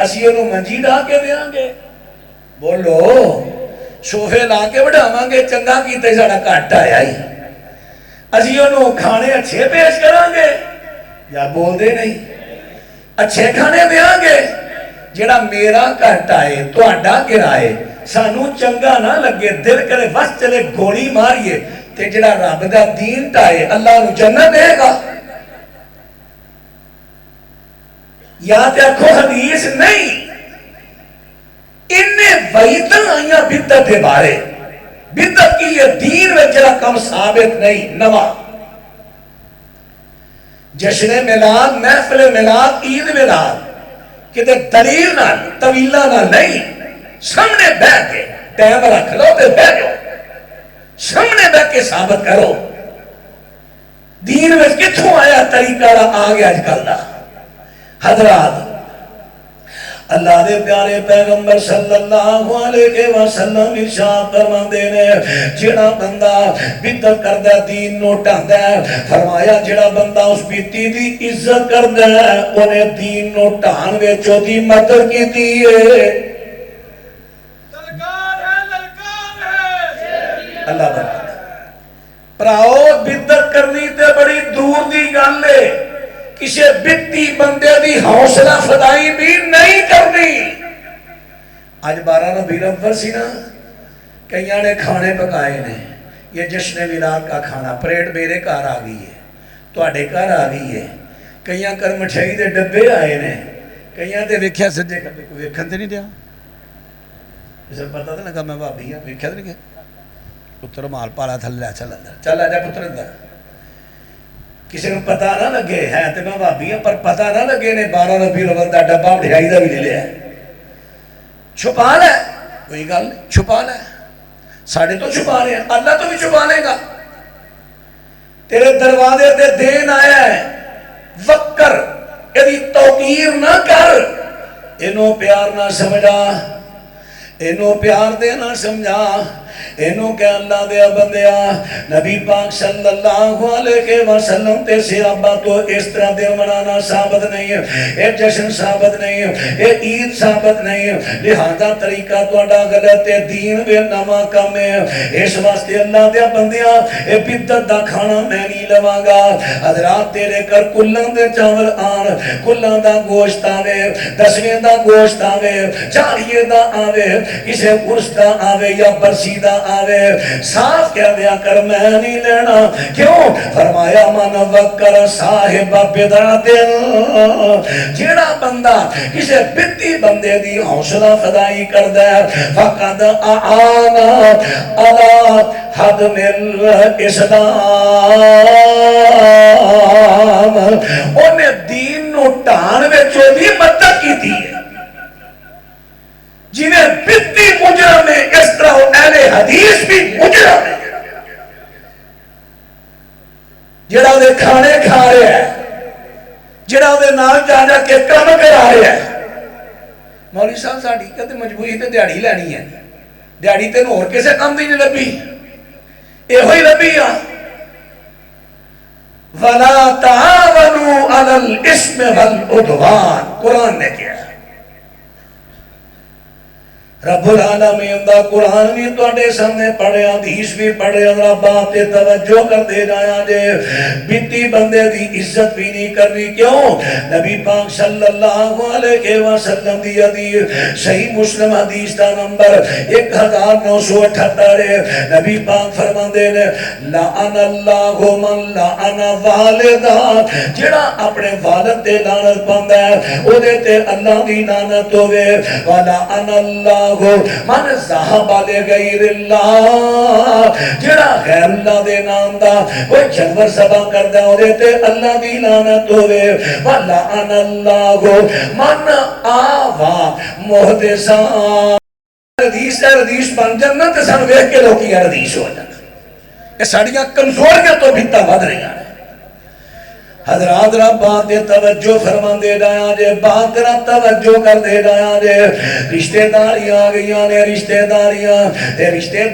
اسی انہوں منجی ڈا کے دیاں گے؟ بولو صوفے لا کے بڑھاواں گے چنگا کیتے ساڑا گھٹ آیا ہی، اسی انہوں کھانے اچھے پیش کریں گے یا بول دے نہیں؟ اچھے کھانے دیاں گے. جڑا میرا گھٹ آئے تہاڈا گرائے سانو چنگا نہ لگے دل کرے بس چلے گولی ماریے تے جڑا رب دا دین ٹائے اللہ نو جنت دے گا. یاد رکھو حدیث نہیں انہیں وعیداں آئیاں بدعت کے بارے. بدعت کی یہ دین میں جڑا کم ثابت نہیں نوا جشن میلاد، محفل میلاد، عید میلاد کہتے دلیل نہ طویلہ نہ نہیں، سامنے بیٹھ کے ٹائم رکھ لو تے بیٹھو، سامنے بیٹھ کے ثابت کرو. دین میں کتھوں آیا طریقہ آ گیا اج کل دا. حضرات اللہ دے پیارے پیغمبر صلی اللہ علیہ وسلم ارشاد فرماندے نے جڑا بندہ بدعت کردا دین نو ٹھاندا ہے، فرمایا جڑا بندہ اس بیتی دی عزت کردا ہے اونے دین نو ٹھان وچوں دی مدد کیتی ہے. للکار ہے اللہ برکت. پراؤ بدعت کرنی تے بڑی دور دی گل ہے، کسی بتی بندے دی حوصلہ فدائی بھی نہیں کرنی. آج 12 ربیع الاول سی نا، کئیاں نے کھانے پکائے نے، یہ جشن میلاد کا کھانا پریڈ میرے گھر آ گئی ہے، تواڈے گھر آ گئی ہے. کئیاں کر مٹھائی دے ڈبے آئے نے، کئیاں تے ویکھیا سجے کبھی کو ویکھن تے نہیں دیا. اسے پتہ تو لگا میں بھابی ہاں، ویکھیا تے نہیں گیا پتر مال پالا تھلے چل اندر، چل آ جا پتر اندر. کسی نے پتہ نہ لگے ہے تو میں بھابی ہاں پر پتہ نہ لگے نے 12 ربیع الاول دا ڈبا مٹھائی دا بھی لے لیا. چھپا لے کوئی گل نہیں، چھپا لے. ساڑھے تو چھپا رہے ہیں، اللہ تو بھی چھپا لے گا. تیرے دروازے تے دین آیا ہے، وقت کر، یعنی توقیر نہ کر. انہوں پیار نہ سمجھا، انہوں پیار دے نہ سمجھا، انہوں کہ اللہ دیا بندیا نبی پاک صلی اللہ علیہ وسلم تے صحابہ تو اس طرح دے منانا ثابت نہیں ہے، ایک جشن ثابت نہیں ہے، ایک عید ثابت نہیں ہے. لہذا طریقہ تو اڈا غلط ہے، دین بے نما کم ہے. اس واسطے اللہ دیا بندیا اے بدعت دا کھانا میں نہیں لواں گا. حضرات تیرے کر کلن دے چاول آن، کلن دا گوشت آوے، 10ویں دا گوشت آوے، 40 دا آوے، کسے عرس دا آوے یا برسی دا آوے، صاف کہہ دیا کر میں نہیں لینا. کیوں؟ فرمایا من وکر صاحب بدعت، جیڑا بندہ کسے بدتی بندے دی حوصلہ فدائی کردہ ہے فقد اعان علی حدم الاسلام، انہیں دین نو ٹھان وچوں دی مدد کی تھی. جنہیں بدتی مجرم ہے اس طرح اہل حدیث بھی مجرم ہے. جڑا دے کھانے کھا رہے ہیں، جڑا دے نال جا جا کے کام کرا رہے ہیں. مولوی صاحب ساڑی کہتے مجبوری تے دیہڑی لینی ہے، دیہڑی تے اور کسے کام دی نہیں لبھی، اے ہوئی لبھی آ. وَلَا تَعَاوَنُوا عَلَى الْإِثْمِ وَالْعُدْوَانِ قرآن نے کیا رب العالمین دا قرآن بھی تواڈے سامنے پڑھیا، حدیث بھی پڑھیا، ذرا بات تے توجہ کر دے جایا جے بیتی بندے دی عزت بھی نہیں کرنی کیوں؟ نبی پاک صلی اللہ علیہ وسلم دی حدیث صحیح مسلم حدیث دا نمبر 1978 نبی پاک فرماندے نے لعن اللہ من لعن والدہ، جڑا اپنے والد تے لعنت پاندا ہے او دے تے اللہ دی لعنت ہوے، ولعن اللہ من ذہب لغیر اللہ، جڑا غیر اللہ دے نام دا کوئی جانور ذبح کردا اودے تے اللہ دی لعنت ہوے، ولعن اللہ من آوا محدثا۔ حدیث ہے، حدیث بن جانا تے سن ویکھ کے لوکی حدیث ہو جانا، یہ ساڈیاں کمزوریاں تو بھی ود رہی ہیں۔ حضرات رب بات دے توجہ فرمان دے جایا جے، بات رب توجہ کر دے جایا جے، رشتہ داریاں آ گئیاں نے، رشتہ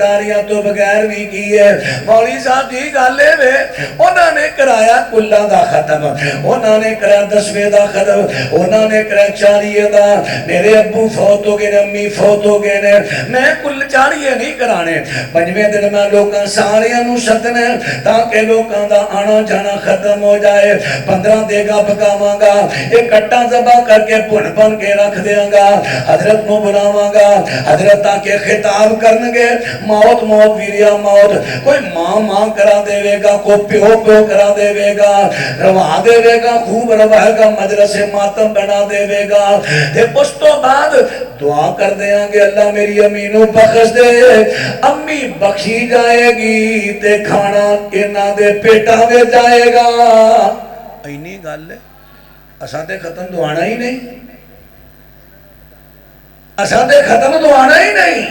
داریاں تو بغیر بھی کی ہے۔ مولوی صاحب جی گالے وے انہوں نے کرایا کلہ دا ختم، انہوں نے کرایا 10ویں دا ختم، انہوں نے کرایا 40 دا، میرے ابو فوت ہو گئے نے، امی فوت ہو گئے نے، میں کل 40 نہیں کرانے، 5ویں دن میں لوگاں ساریاں نو سدنے تاکہ لوگاں دا آنا جانا ختم ہو جائے۔ 15 دیگا پکاواں گا، ایک کٹا ذبح کر کے بن کے رکھ دیاں گا، حضرت نو بلاواں گا، حضرت آ کے خطاب کرنگے موت موت ویریا موت، کوئی ماں کرا دے گا، کوئی پیو کرا دے گا، روا دے گا، خوب روائے گا، مجلس ماتم بنا دے گا، تے اس تو بعد دعا کر دیاں گے اللہ میری امی نو بخش دے، امی بخشی جائے گی تے کھانا انہاں دے پیٹاں میں جائے گا۔ اینی گل ہے، اساں تے ختم دعانا ہی نہیں، اساں تے ختم دعانا ہی نہیں،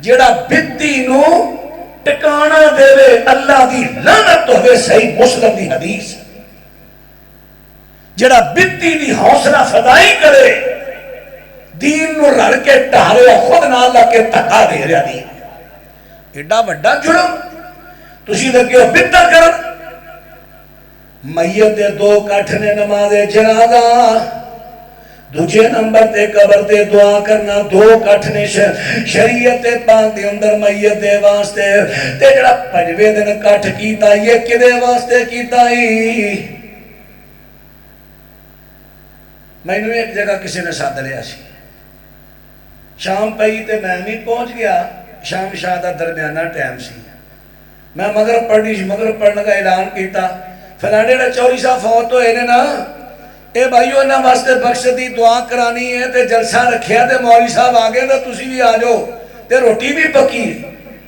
جیڑا بدی نو ٹکانا دے وے اللہ دی لعنت ہوئے، صحیح مسلم دی حدیث، جیڑا بدی دی حوصلہ فدائی کرے، دین نو رڑ کے ٹہارے خود نہ اللہ کے تکا دے رہا دین، ایڈا وڈا جرم تسی لگے ہو بدہ کرن۔ میت دے 2 کٹھ نے نماز جنازہ، دوجے نمبر تے قبر تے دعا کرنا، 2 کٹھ نے شریعت پاک دے اندر میت دے واسطے، تے جڑا 5ویں دن کٹھ کیتا یہ کدے واسطے کیتا ہی؟ میں نے ایک جگہ کسی نے ساتھ لیا سی، شام پئی تے میں بھی پہنچ گیا، شام شادہ درمیانہ ٹائم سی، میں مغرب پڑھنی سی، مغرب پڑھنے کا اعلان کیتا، فلانے نے چوری صاحب فوت ہوئے نے نا، اے بھائیو انہاں واسطے بخش دی دعا کرانی ہے تے جلسہ رکھیا تے مولوی صاحب آگئے تے تسی بھی آجو تے روٹی بھی پکی،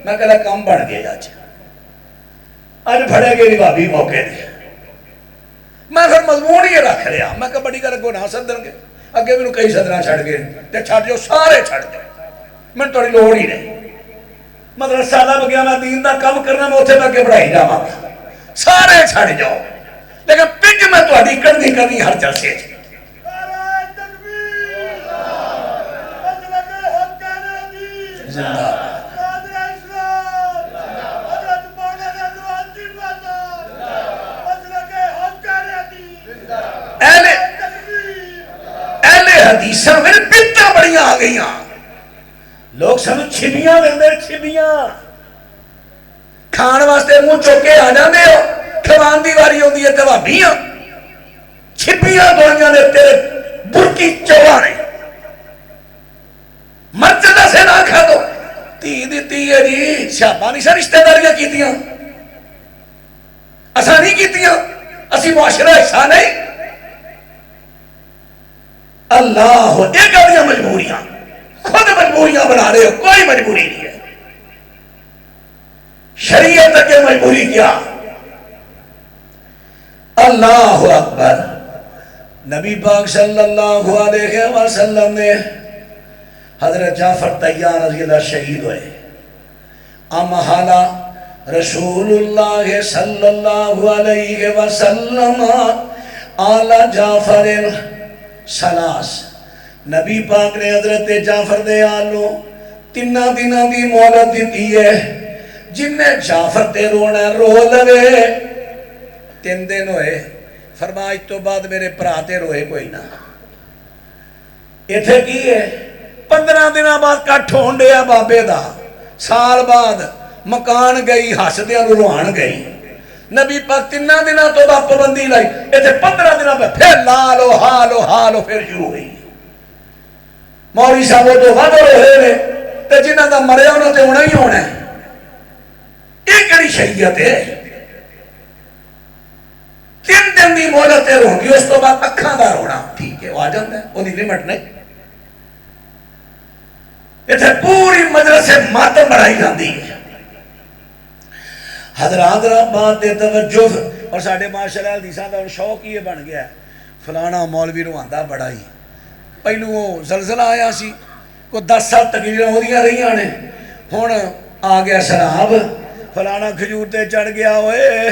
میں کہلا کم بڑھ گئے آج بھڑے گئے نہیں بابی موقع دیا، میں پھر مضمون ہی رکھ رہا، میں کہا بڑی کرے گناہ صدر گئے، اگے میں کئی صدرہ چھڑ گئے تے چھڑ جو سارے چھڑ گئے، میں توڑی لوڑ ہی نہیں، مدرسہ لب گیا میں دین دا کم کرنا میں اتھے میں کے بڑھائی جاواں سارے چھڑ جاؤ، لیکن پنج میں تو اڈی کرنی ہر جلسے زندہ اہل حدیثہ میں بنتہ بڑیاں آ گئیاں، لوگ سنو چھبیاں ویندے چھبیاں کھان واسطے منہ چوکے آ جاندے ہو، کھوان دی واری ہوندی ہے توابیاں چھپیاں دوڑیاں نے تیرے برکی چوانے مرچدہ سے نہ کھا دو، تی دیتی ہے جی شاپاں نہیں سا رشتہ داریاں کیتیاں، اساں نہیں کیتیاں، اسی معاشرہ حصہ نہیں، اللہ ایک گاڑیاں مجبوریاں خود مجبوریاں بنا رہے ہو، کوئی مجبوری نہیں ہے، شریعت کے مجبوری کیا؟ اللہ اکبر۔ نبی پاک صلی اللہ علیہ وسلم نے حضرت جعفر طیار رضی اللہ شہید ہوئے، امحالا رسول اللہ صلی اللہ علیہ وسلم آل جعفر سلاس، نبی پاک نے حضرت جعفر دے آلو 3 دنوں دی مہلت دیتی ہے، جن نے جعفر تے رونا رو لوے، 3 دن ہوئے، فرمایا تو بعد میرے پراتے روئے کوئی نہ، ایتھے کی ہے 15 دنوں بعد کٹھ ہون ڈیا بابے دا، سال بعد مکان گئی ہسدیاں نوں روان گئی. نبی پاک 3 دنوں تو بعد پابندی لائی، ایتھے 15 دنوں بعد پھر لا لو ہا لو پھر شروع ہوئی. مولوی صاحب تو ود ہوئے نے تے جنہاں دا مریا انہاں تے ہونا ہی ہونا ہے. یہ کہڑی شریعت ہے؟ 3 دن دی مہلت رون گی، اس تو بعد اکھاں دا رونا ٹھیک ہے وہ آ جاتا ہے، وہ لمٹ نہیں. اتنے پوری مجلس ماتم بڑھائی جاتی ہے. حضرات بات دے توجہ، اور ساڈے ماشاءاللہ حدیثاں دا شوق ہی بن گیا ہے. فلانا مولوی رواندا بڑا ہی، پہلو وہ زلزلہ آیا سی، کوئی 10 سال تقریراں ہوندیاں رہیاں نے، ہن آ گیا شراب، فلانا کھجور تے چڑھ گیا، اوئے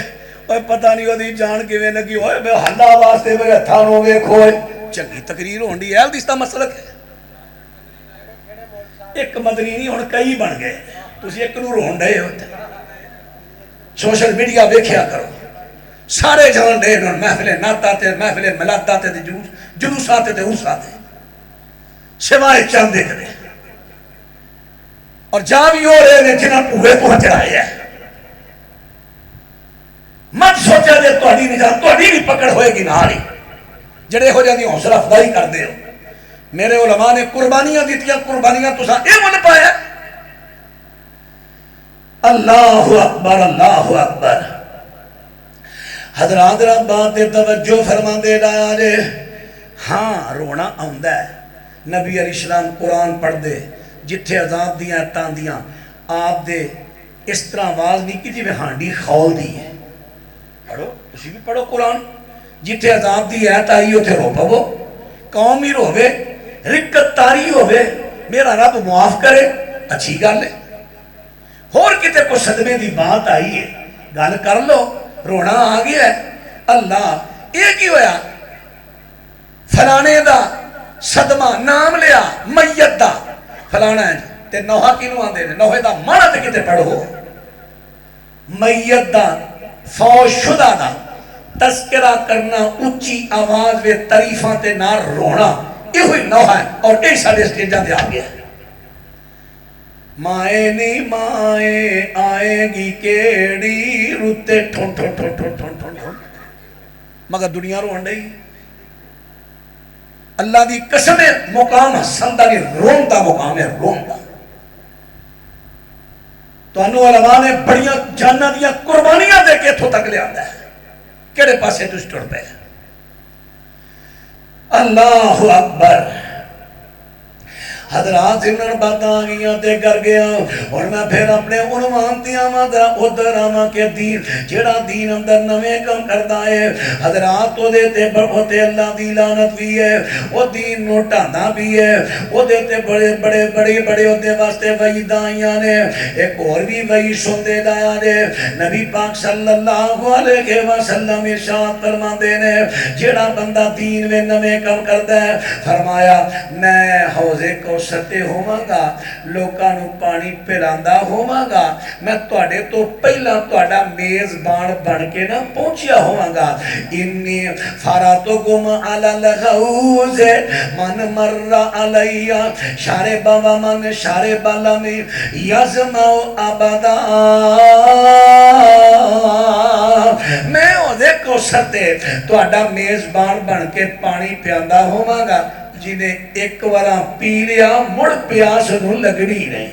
پتہ نہیں وہ جان کیویں لگی، اوئے بے حلا واسطے میرے ہتھاں نوں ویکھو، چنگی تقریر ہونڈی ہے. حدیث دا مسلک ہے. ایک مدنی نہیں ہن کئی بن گئے، تسی ایک نوں رون ڈے ہو. سوشل میڈیا ویکھیا کرو، سارے جان ڈے محفل نعتاں تے محفل ملاداں تے جلوساں تے عرساں تے، سوائے چند ایک دے. اور جا بھی ہو رہے ہیں جنہاں پوہے پہنچ رہے ہیں. مت سوچا جے تہاڈی نجات تہاڈی بھی پکڑ ہوئے گی نال ہی جڑے ہو جاندی حوصلہ افزائی کر دے ہو. میرے علماء نے قربانیاں دیتیاں، قربانیاں تساں اے من پایا. اللہ اکبر اللہ اکبر. حضرات بات توجہ فرما دے رہا جے. ہاں رونا آندا ہے. نبی علیہ السلام قرآن پڑھ دے جتھے عذاب دیاں ایتاں دیاں آپ دے اس طرح آواز نہیں کی جی میں ہانڈی خول دی ہے. پڑھو اسی بھی پڑھو قرآن، جتھے عذاب دی ایت آئی اتھے رو پو، قوم ہی روے، رکت تاری ہوئے، میرا رب معاف کرے، اچھی گل ہے. اور کتے کو صدمے دی بات آئی ہے، گل کر لو، رونا آ گیا ہے. اللہ یہ کی ہویا؟ فلانے دا صدمہ نام لیا میت دا فلانا ہے تے نوحہ کی نو آندے نے، نوحے دا مانا تے کتے پڑھو. میت دا فوج شدہ دا تذکرہ کرنا، اونچی آواز وے تعریفاں تے نہ رونا، یہ ہوئی نوحہ ہے. اور یہ سارے سٹیجاں دے آ گیا ہے. مائے نی مائے آئے گی کیڑی روتے ٹھون ٹھون ٹھون ٹھون ٹھون ٹھون ٹھون، مگر دنیا رو ہنڈے ہی. اللہ دی قسم ہے مقام حسن دا نہیں، رون دا مقام ہے، رون دا. تو انہوں علماء نے بڑیاں جانہ دیاں قربانیاں دے کے اتھو تک لے آتا ہے. کیڑے پاسے تو سٹر پہ اللہ اکبر. حضرات انہوں باتاں آگیاں تے کر گیا. اور میں پھر اپنے عنوان دیا مادرہ ادھر آماں کے دین جڑا دین اندر نوے کم کردہ ہے. حضرات تو دیتے بڑھوتے اللہ دی لانت بھی ہے، وہ دین نوٹانا بھی ہے، وہ دیتے بڑے بڑے بڑے بڑے ہوتے واسطے وعید آئیاں نے. ایک اور بھی وعید سندے دایا نے. نبی پاک صلی اللہ علیہ وسلم ارشاد فرما دینے جڑا بندہ دین میں نوے کم کردہ ہے، فرمایا میں حوضے کو ستے ہوواں گا، لوکاں نو پانی پلاندہ ہوواں گا، میں تواڈے تو پہلا تواڈا میزبان بن کے نہ پہنچیا ہوواں گا. انی فاراتکم علی الغوز من مر علی شارب و من شارب لم یزمع ابدا. میں عہدے کو ستے تواڈا میزبان بن کے پانی پیاندا ہوواں گا، جنہیں ایک وارا پی لیا مڑ پیاس نو لگنی نہیں.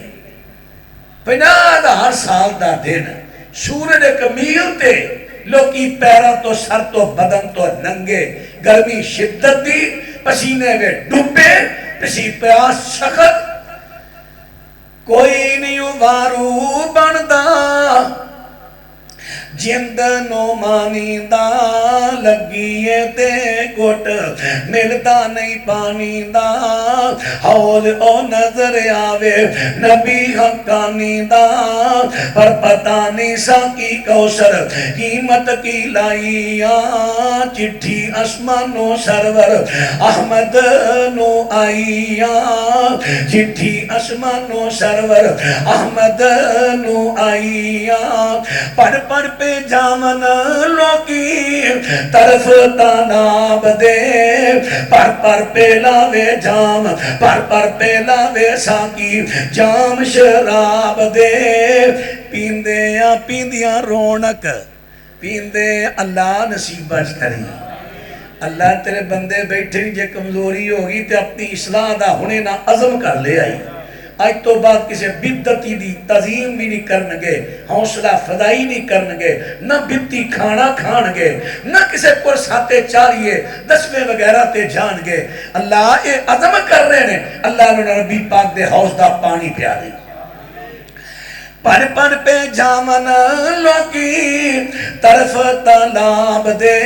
50,000 سال دا دن سورج کمیل تے لوکی پیران تو سر تو بدن تو ننگے، گرمی شدت دی، پسینے میں ڈبے، پسی پیاس سخت، کوئی نہیں وارو بندہ جند نو مانی دا لگیے تے گھٹ ملتا نہیں پانی دا. حوض او نظر آوے نبی حقانی دا، پر پتہ نہیں سا کی کوثر قیمت کی لائیا. چٹھی اسمانو سرور احمد نو آئیا، چٹھی اسمانو سرور احمد نو آئیا. پڑھ پڑھ پہ جامن لوکی طرف تناب دے پر پیلاوے جام پر پیلاوے ساکی جام شراب دے پیندیاں پیندیاں رونق پیندے اللہ نصیبت کری اللہ تیرے بندے بیٹھے جے کمزوری ہوگی تے اپنی اصلاح دا ہونے نہ عزم کر لے آئی آج تو بعد کسی بدتی دی تعظیم بھی نہیں کرنگے حوصلہ فضائی نہیں کرنگے نہ بدتی کھانا کھانگے نہ کسی پر ساتے چاریے دسویں وغیرہ تے جانگے اللہ اے عزم کر رہے ہیں اللہ نے نبی پاک دے حوض دا پانی پیا دی پر پہ جامن لوکی طرف تلاب دے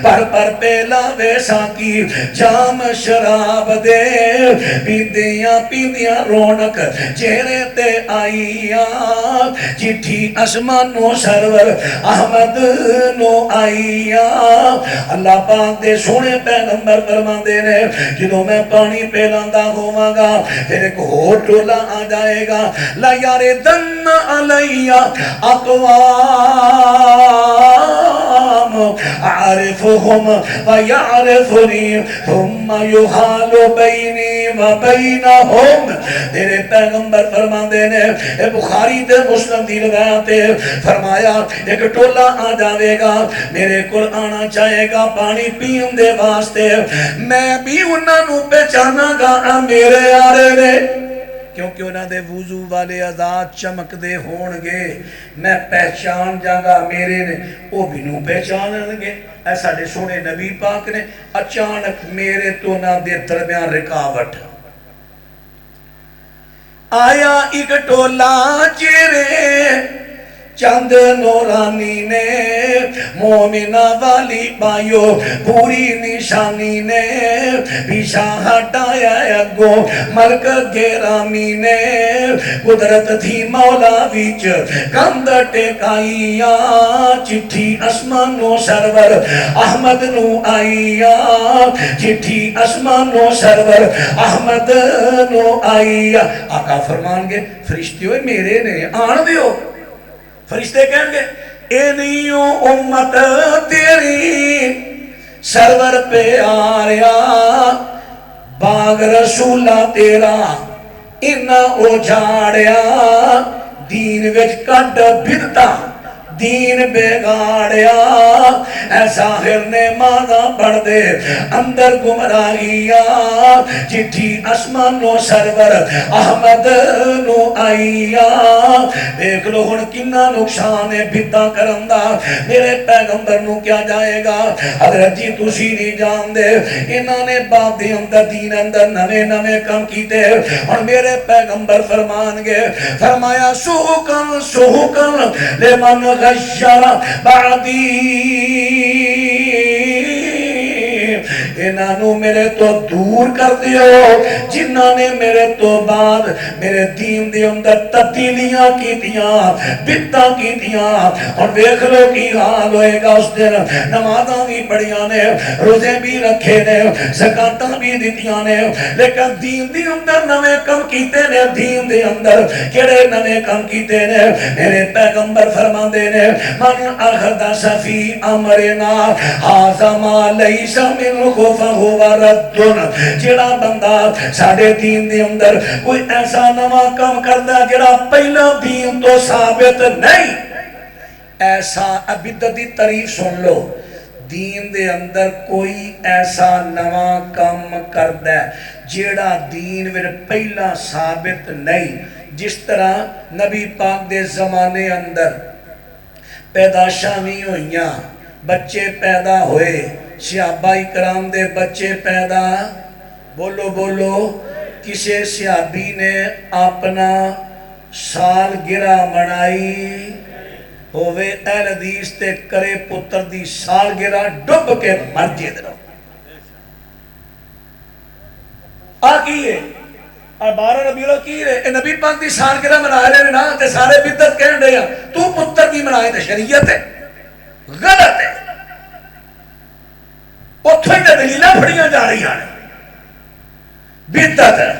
پر پہ لاوے ساکی جام شراب دے پیندیاں رونق چہرے تے آئیاں چٹھی اسمانو سرور احمد نو آئیاں اللہ پاک دے سونے پیغمبر فرمان دے نے جنہوں میں پانی پیلاندہ ہوا گا پھر ایک ہوٹولا آ جائے گا لا یارے دن علیہ اقوام عارفهم ویعرفنی ثم یحال بینی و بینہم میرے پیغمبر فرمان دینے بخاری دے مسلم دی روایتے فرمایا ایک ٹولہ آ جاوے گا میرے کل آنا چاہے گا پانی پین دے واسطے میں بھی انہاں نو پہچانا گا میرے آرے نے کیونکہ انہاں دے وضو والے عذات چمک دے ہونگے میں پہچان جاگا میرے نے وہ بھی نو پہچاننگے ایسا دے سونے نبی پاک نے اچانک میرے تو نہ دے درمیان رکاوٹ آیا ایک ٹولا چیرے چند نورانی نے مومنہ والی بائیو پوری نشانی نے پیشہ ہٹایا اگو ملک گیرامی نے قدرت تھی مولا ویچ کند ٹیکائیاں چٹھی اسمانو سرور احمد نو آئیاں چٹھی اسمانو سرور احمد نو آئیاں آقا فرمان گے فرشتیوں میرے نے آن دیو فرشتے کہیں گے اے نیو امت تیری سرور پہ آریا باغ رسولہ تیرا انہا اجھاڑیا دین وچ کڈ بھرتا دین بگاڑیا ایسا نے مانا پڑھ دے اندر گمراہیا چٹھی اسمانو سرور احمد نو آئیا دیکھ لو ہن کنا نقصان ہے بھتا کرندہ میرے پیغمبر نو کیا جائے گا حضرت جی تسی نہیں جان دے انہاں نے باپ دے اندر دین اندر نوے کم کیتے اور میرے پیغمبر فرمان گے فرمایا سوکن لمن غشر بعدی انہوں میرے تو دور کر دیو جنہوں نے میرے تو بعد میرے دین دے اندر تبدیلیاں کی دیاں بدتاں کی دیاں اور دیکھ لو کی حال ہوئے گا اس دن نمازاں بھی پڑھیاں نے روزے بھی رکھے نے زکاتاں بھی دیتیاں نے لیکن دین دے اندر نوے کم کیتے نے دین دے اندر کیڑے نوے کم کیتے نے میرے پیغمبر فرمان دے نے من احدث فی امرنا ھذا ما لیس منہ فہو ردن جڑا بندہ ساڑھے دین دے اندر کوئی ایسا نوا کم کردہ جڑا پہلا دین تو ثابت نہیں ایسا عبدتی تاریخ سن لو دین دے اندر کوئی ایسا نوا کم کردہ جڑا دین میں پہلا ثابت نہیں جس طرح نبی پاک دے زمانے اندر پیداشاں نہیں ہوئیاں بچے پیدا ہوئے صحابہ اکرام دے بچے پیدا بولو کسی صحابی نے اپنا سال گرہ منائی ہوئے اہل حدیث تے کرے پتر دی سال گرہ ڈب کے مر جید رہو آکیے اور 12 ربیع الاول کی رہے اے نبی پاک دی سال گرہ منائے رہے نا تے سارے بدت کہن رہے ہیں تو پتر دی منائے تے شریعت ہے غلط ہے اتھویں تے دلیلہ پھڑیاں جا رہی ہیں بدت ہے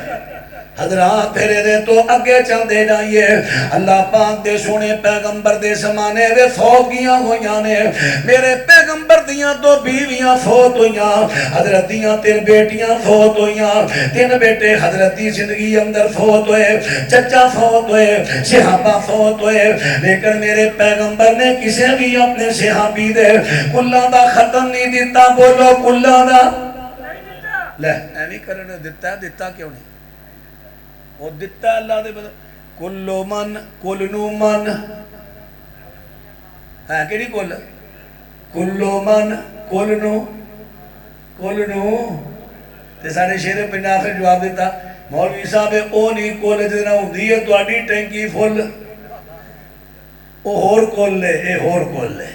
حضرات پھر دے تو اگے چاندے جائیے اللہ پاک دے سونے پیغمبر دے زمانے وے فوقیاں ہویاں نے میرے پیغمبر دیاں تو بیویاں فوت ہویاں حضرت دیاں تین بیٹیاں فوت ہویاں تین بیٹے حضرت دی زندگی اندر فوت ہوئے چچا فوت ہوئے صحابہ فوت ہوئے لیکن میرے پیغمبر نے کسے بھی اپنے صحابی دے کلہ دا ختم نہیں دیتا بولو کلہ دا لے ایمی کرنے دیتا ہے دیتا کیوں نہیں وہ دیتا ہے اللہ دے بدل کلو من کلنو من ہے کہ نہیں کل کلو من کلنو تے سارے شیر پنجاب سے جواب دیتا مولوی صاحب او نہیں کل جتنا ہوندی ہے تو آڈی ٹینکی فل او ہور کل لے اے ہور کل لے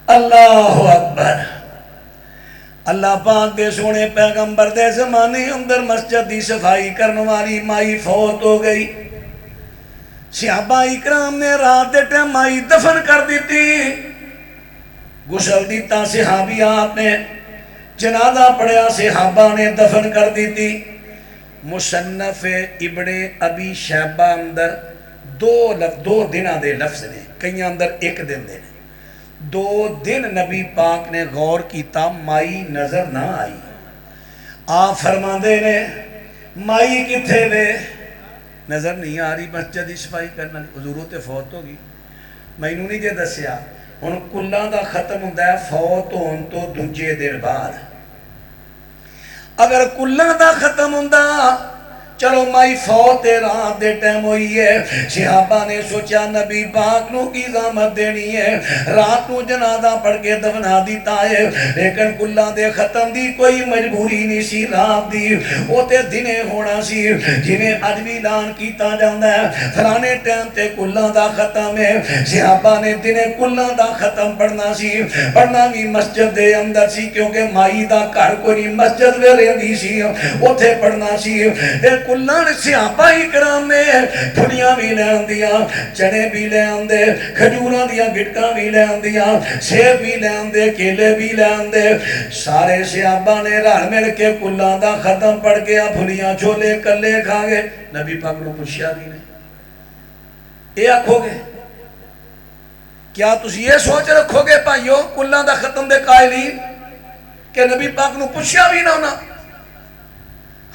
اللہ اکبر اللہ پاک دے سونے پیغمبر دے زمانے اندر مسجد دی صفائی کرنے والی مائی فوت ہو گئی صحابہ اکرام نے رات دے ٹائم مائی دفن کر دیتی غسل دیتا صحابیات نے جنازہ پڑھیا صحابہ نے دفن کر دیتی مصنف ابن ابی شیبہ اندر دو دنہ دے لفظ نے کئی اندر ایک دن دے نے 2 دن نبی پاک نے غور کیتا مائی نظر نہ آئی آپ فرما دے نے مائی کتھے وے نظر نہیں آ رہی مسجد صفائی کرنا حضوروں تے فوت ہوگی میں انہوں نہیں جے دسیا ان کلہ دا ختم ہوندہ ہے فوت ہون تو دوجے دن بعد اگر کلہ دا ختم ہوندہ چلو مائی فوت رات دے ٹائم ہوئی ہے صحابہ نے سوچا نبی پاک نو کی زامت دینی ہے رات نو جنازہ پڑھ کے دفنا دیتا ہے لیکن کلہ دے ختم دی کوئی مجبوری نہیں سی رات دی وہ تے دنے ہونا سی جنہیں اج بھی اعلان کیتا جاندہ ہے فلانے ٹائم تے کلہ دا ختم ہے صحابہ نے دنے کلہ دا ختم پڑھنا سی پڑھنا بھی مسجد دے اندر سی کیونکہ مائی دا گھر کوئی مسجد میں رہندی سی وہ تے پڑھنا سی کلان صحابہ اکرام نے پھلیاں بھی لے آندیاں چنے بھی لے آندے کھجوراں دیاں گٹکاں بھی لے آندیاں سیب بھی لے آندے کیلے بھی لے آندے سارے صحابہ نے رل مل کے کلان دا ختم پڑھ گیا پھلیاں چھولے کلے کھا گئے نبی پاک نو پوچھیا بھی نہیں اے آکھو گے کیا تسی یہ سوچ رکھو گے بھائیو کلان دا ختم دے قائلین کہ نبی پاک نو پوچھیا بھی نہ ہونا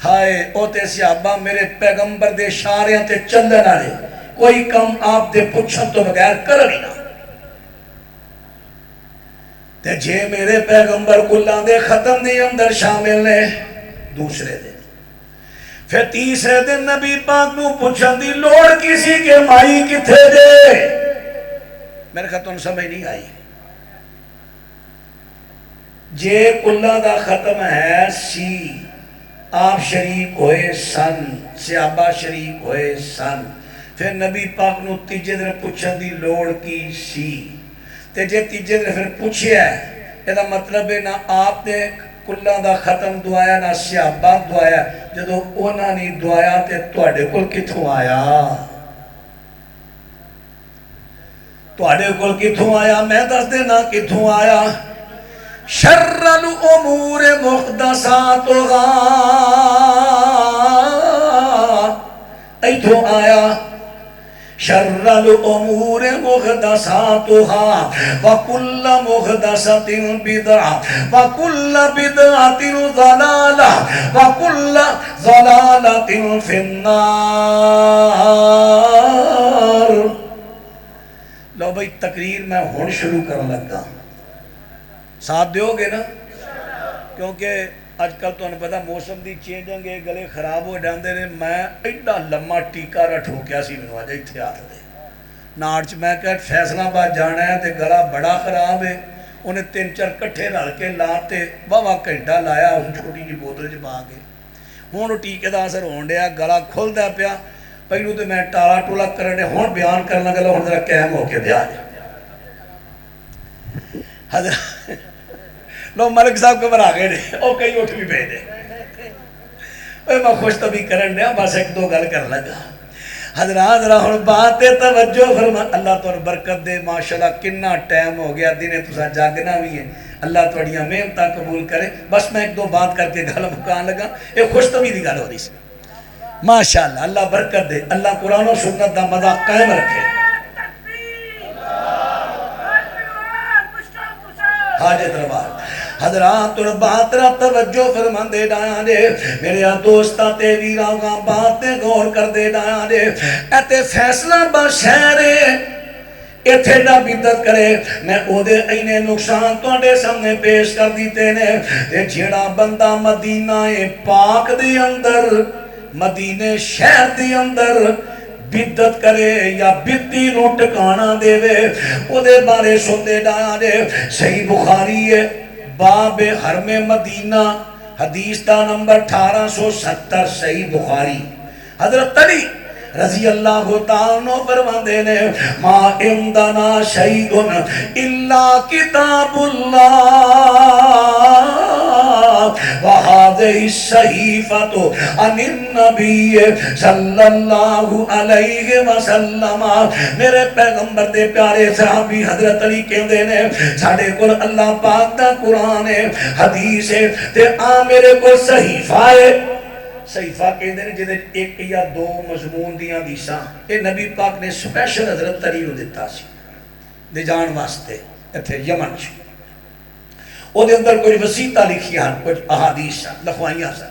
ہائے او تے صحابہ میرے پیغمبر دے اشاریاں تے چلن والے کوئی کم آپ دے پوچھن تو بغیر کر ہی نہ تے جے میرے پیغمبر کلاں دے ختم دے اندر شامل نے دوسرے دن پھر تیسرے دن نبی پاک نو پوچھن دی لوڑ کسی کے مائی کتھے دے میرے خطوں سمجھ نہیں آئی جے کلاں دا ختم ہے سی آپ شریک ہوئے سن صحابہ شریک ہوئے سن پھر نبی پاک نو تیجے دن پوچھن دی لوڑ کی سی تے جے تیجے دن پھر پوچھیا ہے یہ دا مطلب ہے نہ آپ نے کلہ دا ختم دعایا نہ صحابہ دعایا جدو اونا نہیں دعایا تے توڑے کل کتھوں آیا توڑے کل کتھوں آیا میں دس دینا کتھوں آیا شر الامور محدثاتها ایتھو آیا شر الامور محدثاتها وکل محدثۃ بدعہ وکل بدعۃ ضلالہ وکل ضلالۃ فی النار لو بھئی تقریر میں ہون شروع کر لگا ساتھ دیو گے نا کیونکہ آج کل تو انہوں پتا موسم دی چینجنگ ہے گلے خراب ہو جاندے نے میں ایڈا لمحہ ٹیکا رٹھو کیا سی منو آجا اتھے آتا دے نارچ میں کہ فیصلہ بات جانا ہے تے گلا بڑا خراب ہے انہیں 3-4 کٹھے رل کے لاتے واہ گھنٹہ لایا اس چھوٹی جی بوتل چ پا کے ہوں وہ ٹیکے دا اثر ہون ڈیا گلا کھلدا پیا پہلو تو میں ٹالا ٹولا کرنے ہوں بیان کرنا گلا ہوں ذرا قائم ہو کے دیا جائے حضرت لو ملک صاحب کو بنا گئے او کئی اٹھ بھی بھیجے میں خوش تو بھی کرن دیا بس ایک دو گل کر لگا حضرات رہن بات توجہ فرما اللہ تو برکت دے ماشاءاللہ کنا ٹائم ہو گیا دینے تسا جاگنا بھی ہے اللہ توڑیاں محنتاں قبول کرے بس میں ایک دو بات کر کے گل مکان لگا ایک خوش تو بھی دی گل ہو رہی سی ماشاءاللہ، اللہ برکت دے، اللہ قرآن و سنت دا مزہ قائم رکھے۔ حاجت روا حضرات اور باترہ توجہ فرمان دے ڈایا دے میرے دوستا تے ویراغاں باتیں غور کر دے ڈایا دے ایتے فیصلہ با شہرے ایتھے نہ بدت کرے میں او دے اینے نقصان تو اڈے سامنے پیش کر دیتے نے تے جیڑا بندہ مدینہ پاک دے اندر مدینہ شہر دے اندر بدت کرے یا بدتی نو ٹکانا دے وے او دے بارے سوندے ڈایا دے صحیح بخاری ہے باب حرم مدینہ حدیث دا نمبر 1870 صحیح بخاری حضرت علی رضی اللہ تعالیٰ فرمان دینے ما امدنا شیئن الا کتاب اللہ وَهَذِهِ الصَّحِيفَةُ عَنِ النَّبِيِّ صلی اللہ علیہ وسلم میرے پیغمبر دے پیارے صحابی حضرت علی کہندے نے ساڑھے کل اللہ پاک دا قرآن ہے حدیث ہے تے میرے کو صحیفہ ہے صحیفہ کہندے نے جدے ایک یا دو مضمون دیاں دیساں اے نبی پاک نے سپیشل حضرت علی نو دیتا سی دے جان واسطے ایتھے یمن چ او دے اندر کوئی وسیطہ لکھی ہیں کچھ احادیث لکھوائیاں سا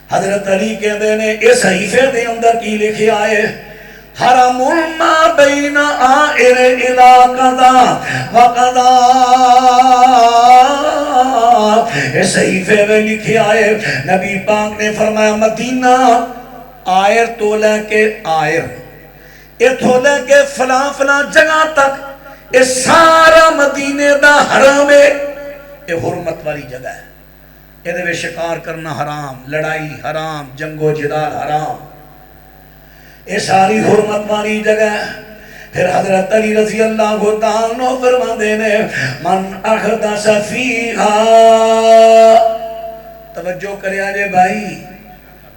حضرت علی کہندے نے اس صحیفے دے اندر کی لکھی آئے حرم ما بین آئر الى قضا وقضا اس صحیفے میں لکھی آئے نبی پاک نے فرمایا مدینہ آئر تو لے کے آئر یہ تو لے کے فلاں فلاں جگہ تک یہ سارا مدینے دا حرام ہے یہ حرمت والی جگہ ہے یہ دے شکار کرنا حرام لڑائی حرام جنگ و جدال حرام یہ ساری حرمت والی جگہ ہے پھر حضرت علی رضی اللہ تعالیٰ فرمان دینے من احدث فیہا توجہ کرے آجے بھائی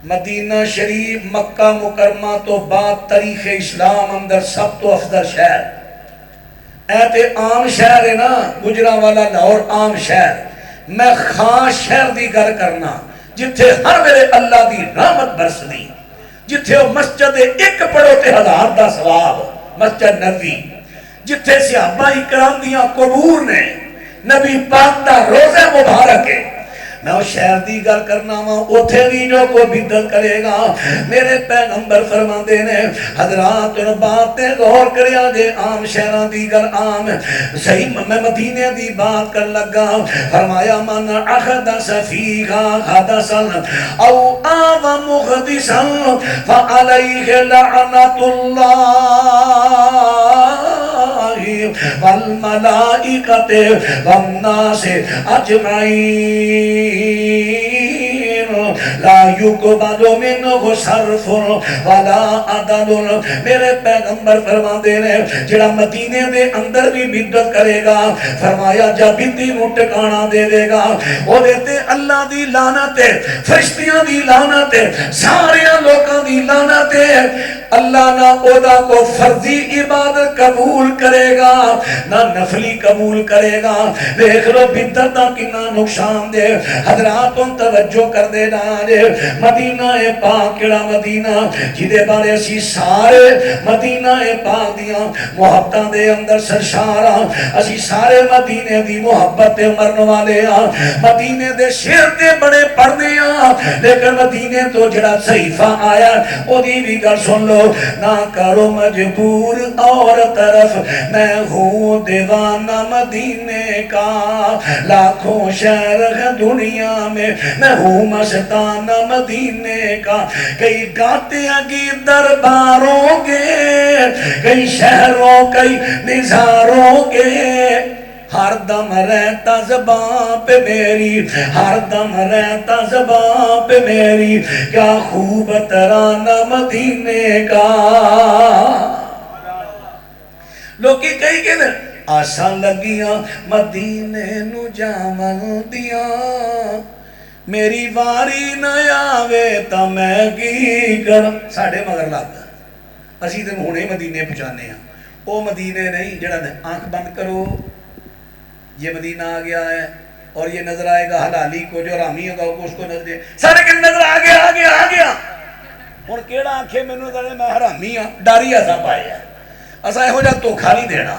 مدینہ شریف مکہ مکرمہ تو بعد تاریخ اسلام اندر سب تو افضل شہر ایتے عام شہر ہے نا گجرہ والا لاہور عام شہر میں خاص شہر دی گر کرنا جتھے ہر میرے اللہ دی رحمت برس دی جتھے وہ مسجد ایک پڑھو تے ہزار دا ثواب مسجد نبی جتھے صحابہ اکرام دیاں قبور نے نبی پاک دا روزہ مبارک ہے میں اس شہر دی گل کرنا ہوں اتھے بھی جو کو بدت کرے گا میرے پیغمبر فرمان دینے حضرات اور باتیں غور کریا دے عام شہران دی گل عام صحیح میں مدینے دی بات کر لگا فرمایا من احدث فیہا حدثا او آو مخدثا فعلیہ لعنت اللہ والملائکت والناس اجمعین لا یقبل منہ صرف ولا عدل میرے پیغمبر فرما دے رہے جڑا مدینے دے اندر بھی بدت کرے گا فرمایا جا بدی نو ٹکانا دے دے گا وہ دیتے اللہ دی لعنت ہے فرشتیاں دی لعنت ہے سارے لوکاں دی لعنت ہے اللہ نہ اودا کو فرضی عبادت قبول کرے گا نہ نفلی قبول کرے گا دیکھ لو بدت دا کنا نقصان دے حضراتوں توجہ کر دے ڈارے مدینہ پاک کڑا مدینہ جدے بارے اسی سارے مدینہ پاک دیاں محبتاں دے اندر سرشارا اسی سارے مدینے دی محبت مرن والے مدینے دے شیر تے بڑے پڑھنے لیکن مدینے تو جڑا صحیفہ آیا او دی بھی گر سن لو نہ کرو مجبور اور طرف میں ہوں دیوانہ مدینے کا لاکھوں شہر دنیا میں ہوں مستانہ مدینے کا کئی گاتے گی درباروں کے کئی شہروں کئی نظاروں کے ہر دم رہتا زباں پہ میری ہر دم رہتا زباں پہ میری کیا خوب ترانہ مدینے کا لوکی کئی کہ آسان لگیاں مدینے نو جامن دیاں میری واری نہ آوے تا میں کی کر ساڑھے مگر لگ اسی دن ہونے مدینے پہنچانے ہیں او مدینے نہیں جڑا دے آنکھ بند کرو یہ مدینہ آ گیا ہے اور یہ نظر آئے گا حلالی کو جو رامی ہوگا اس کو نظر دے سارے کے نظر آ گیا ہوں کہڑا آخے مینوں دے میں حرامی ہاں، ڈر ہی ایسا پایا اصا یہو جہا دھوکھا نہیں دینا،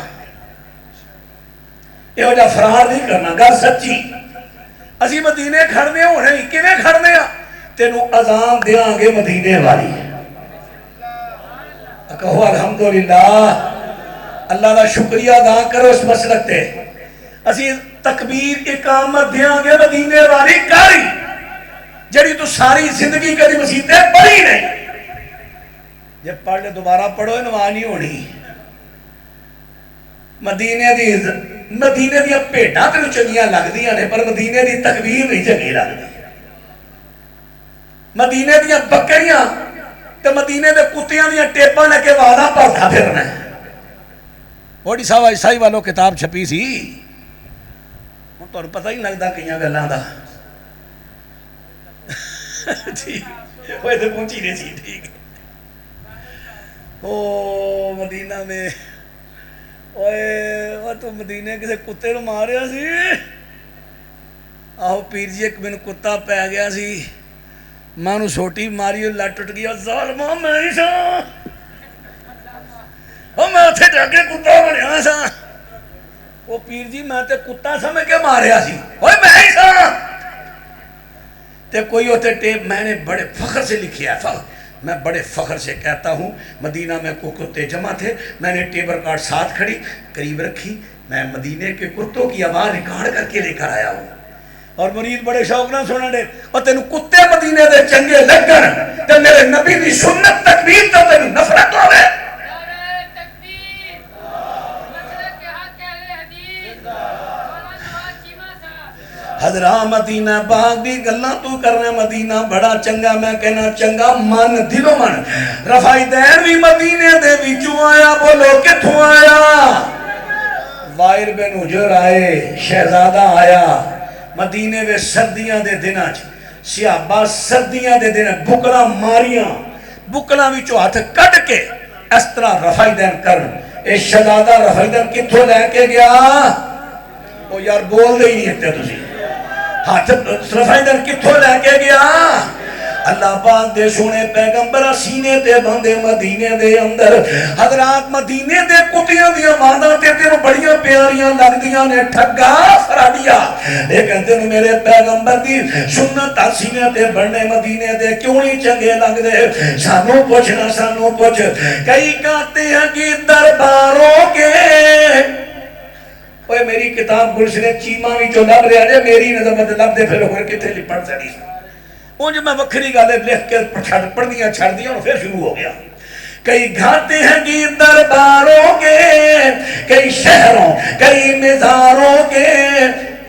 یہو جہا فرار نہیں کرنا، گل سچی۔ اسی مدینے کھڑنے ہونے کیویں کھڑنے ہاں؟ تینوں اذان دیاں گے مدینے والی، کہو الحمدللہ، اللہ دا شکریہ ادا کرو اس مسلک تے۔ اسی تکبیر اقامت دیاں گے مدینے والی کاری جڑی تو ساری زندگی کبھی مسیطے پڑھی نہیں، جب پڑھ لے دوبارہ پڑھو نواز نہیں ہونی۔ مدینے دی پیٹاں تینوں چنگیاں لگدیاں نے پر مدینے دی تکبیر نہیں چنگی لگدی، مدینے دیاں بکریاں تے مدینے دے کتیاں دیاں ٹیپاں لے کے وعدہ پڑھتا پھرنا ہے۔ بوڑی صاحب عیسائی والوں کتاب چھپی سی، ہوں تو پتہ ہی لگتا کئیاں گلاں دا ٹھیک وہ تو پہنچی نہیں سی، ٹھیک او مدینہ میں اوے تو مدینے کسے کتے نو ماریا سی، آہو پیر جی ایک من کتا پہ گیا سی، میں انہوں سوٹی ماری اور لٹ اٹھ گیا، ظالمہ میں ہی سا اور میں اتھے جاگے کتا بڑھیا سا، وہ پیر جی میں تے کتا سا میں کیا ماریا سی، اوہ میں ہی سا تے کوئی ہوتے ٹیپ میں نے بڑے فخر سے لکھیا تھا، میں بڑے فخر سے کہتا ہوں مدینہ میں کو کتے جمع تھے، میں نے ٹیبر کارڈ ساتھ کھڑی قریب رکھی، میں مدینہ کے کتوں کی آواز ریکارڈ کر کے لے کر آیا ہوں، اور مرید بڑے شوق نہ سننے دے اور تینوں کتے مدینے دے چنگے لگن تے میرے نبی دی سنت تکبیر تو تینوں نفرت ہو گئے۔ حضرہ مدینہ باغ دی گلاں تو کرنا، مدینہ بڑا چنگا، میں کہنا چنگا من دلوں من۔ رفائی دین بھی مدینے دے وچوں آیا، بولو کتھوں آیا؟ وائر بن حجر آئے، شہزادہ آیا مدینے وے سردیاں دے دناں صحابہ سردیاں دے دناں بکلا ماریاں، بکلا وچوں ہاتھ کٹ کے اس طرح رفائی دین کرن۔ اے شہزادہ رفائی دین کتھوں لے کے گیا؟ وہ یار بول دے ہی نہیں ہکتے تسی، ہاتھ رفائی دین کتھوں لے کے گیا؟ اللہ پاک دے سونے پیغمبر سینے تے بندے مدینے دے اندر، حضرات مدینے دے کتیاں دیا مانا تے تیروں بڑیاں پیاریاں لگ دیاں نے ٹھگا فرادیا، لیکن تیروں میرے پیغمبر دی سنت سینے تے بڑھنے مدینے دے کیوں نہیں چنگے لگ دے؟ سانوں پوچھنا سانوں پوچھ، کئی کہتے ہیں کہ درباروں کے اوہ میری کتاب گلشنے چیمہ بھی جو لب رہے ہیں میری نظمت لب دے پھر ہوئے کتنے لپڑ سڑی اون جو میں وکھری گالے لکھ کے پڑھنیاں چھڑ دیا اور پھر شروع ہو گیا۔ کئی گھاتے ہیں کہ درباروں کے، کئی شہروں کئی مزاروں کے،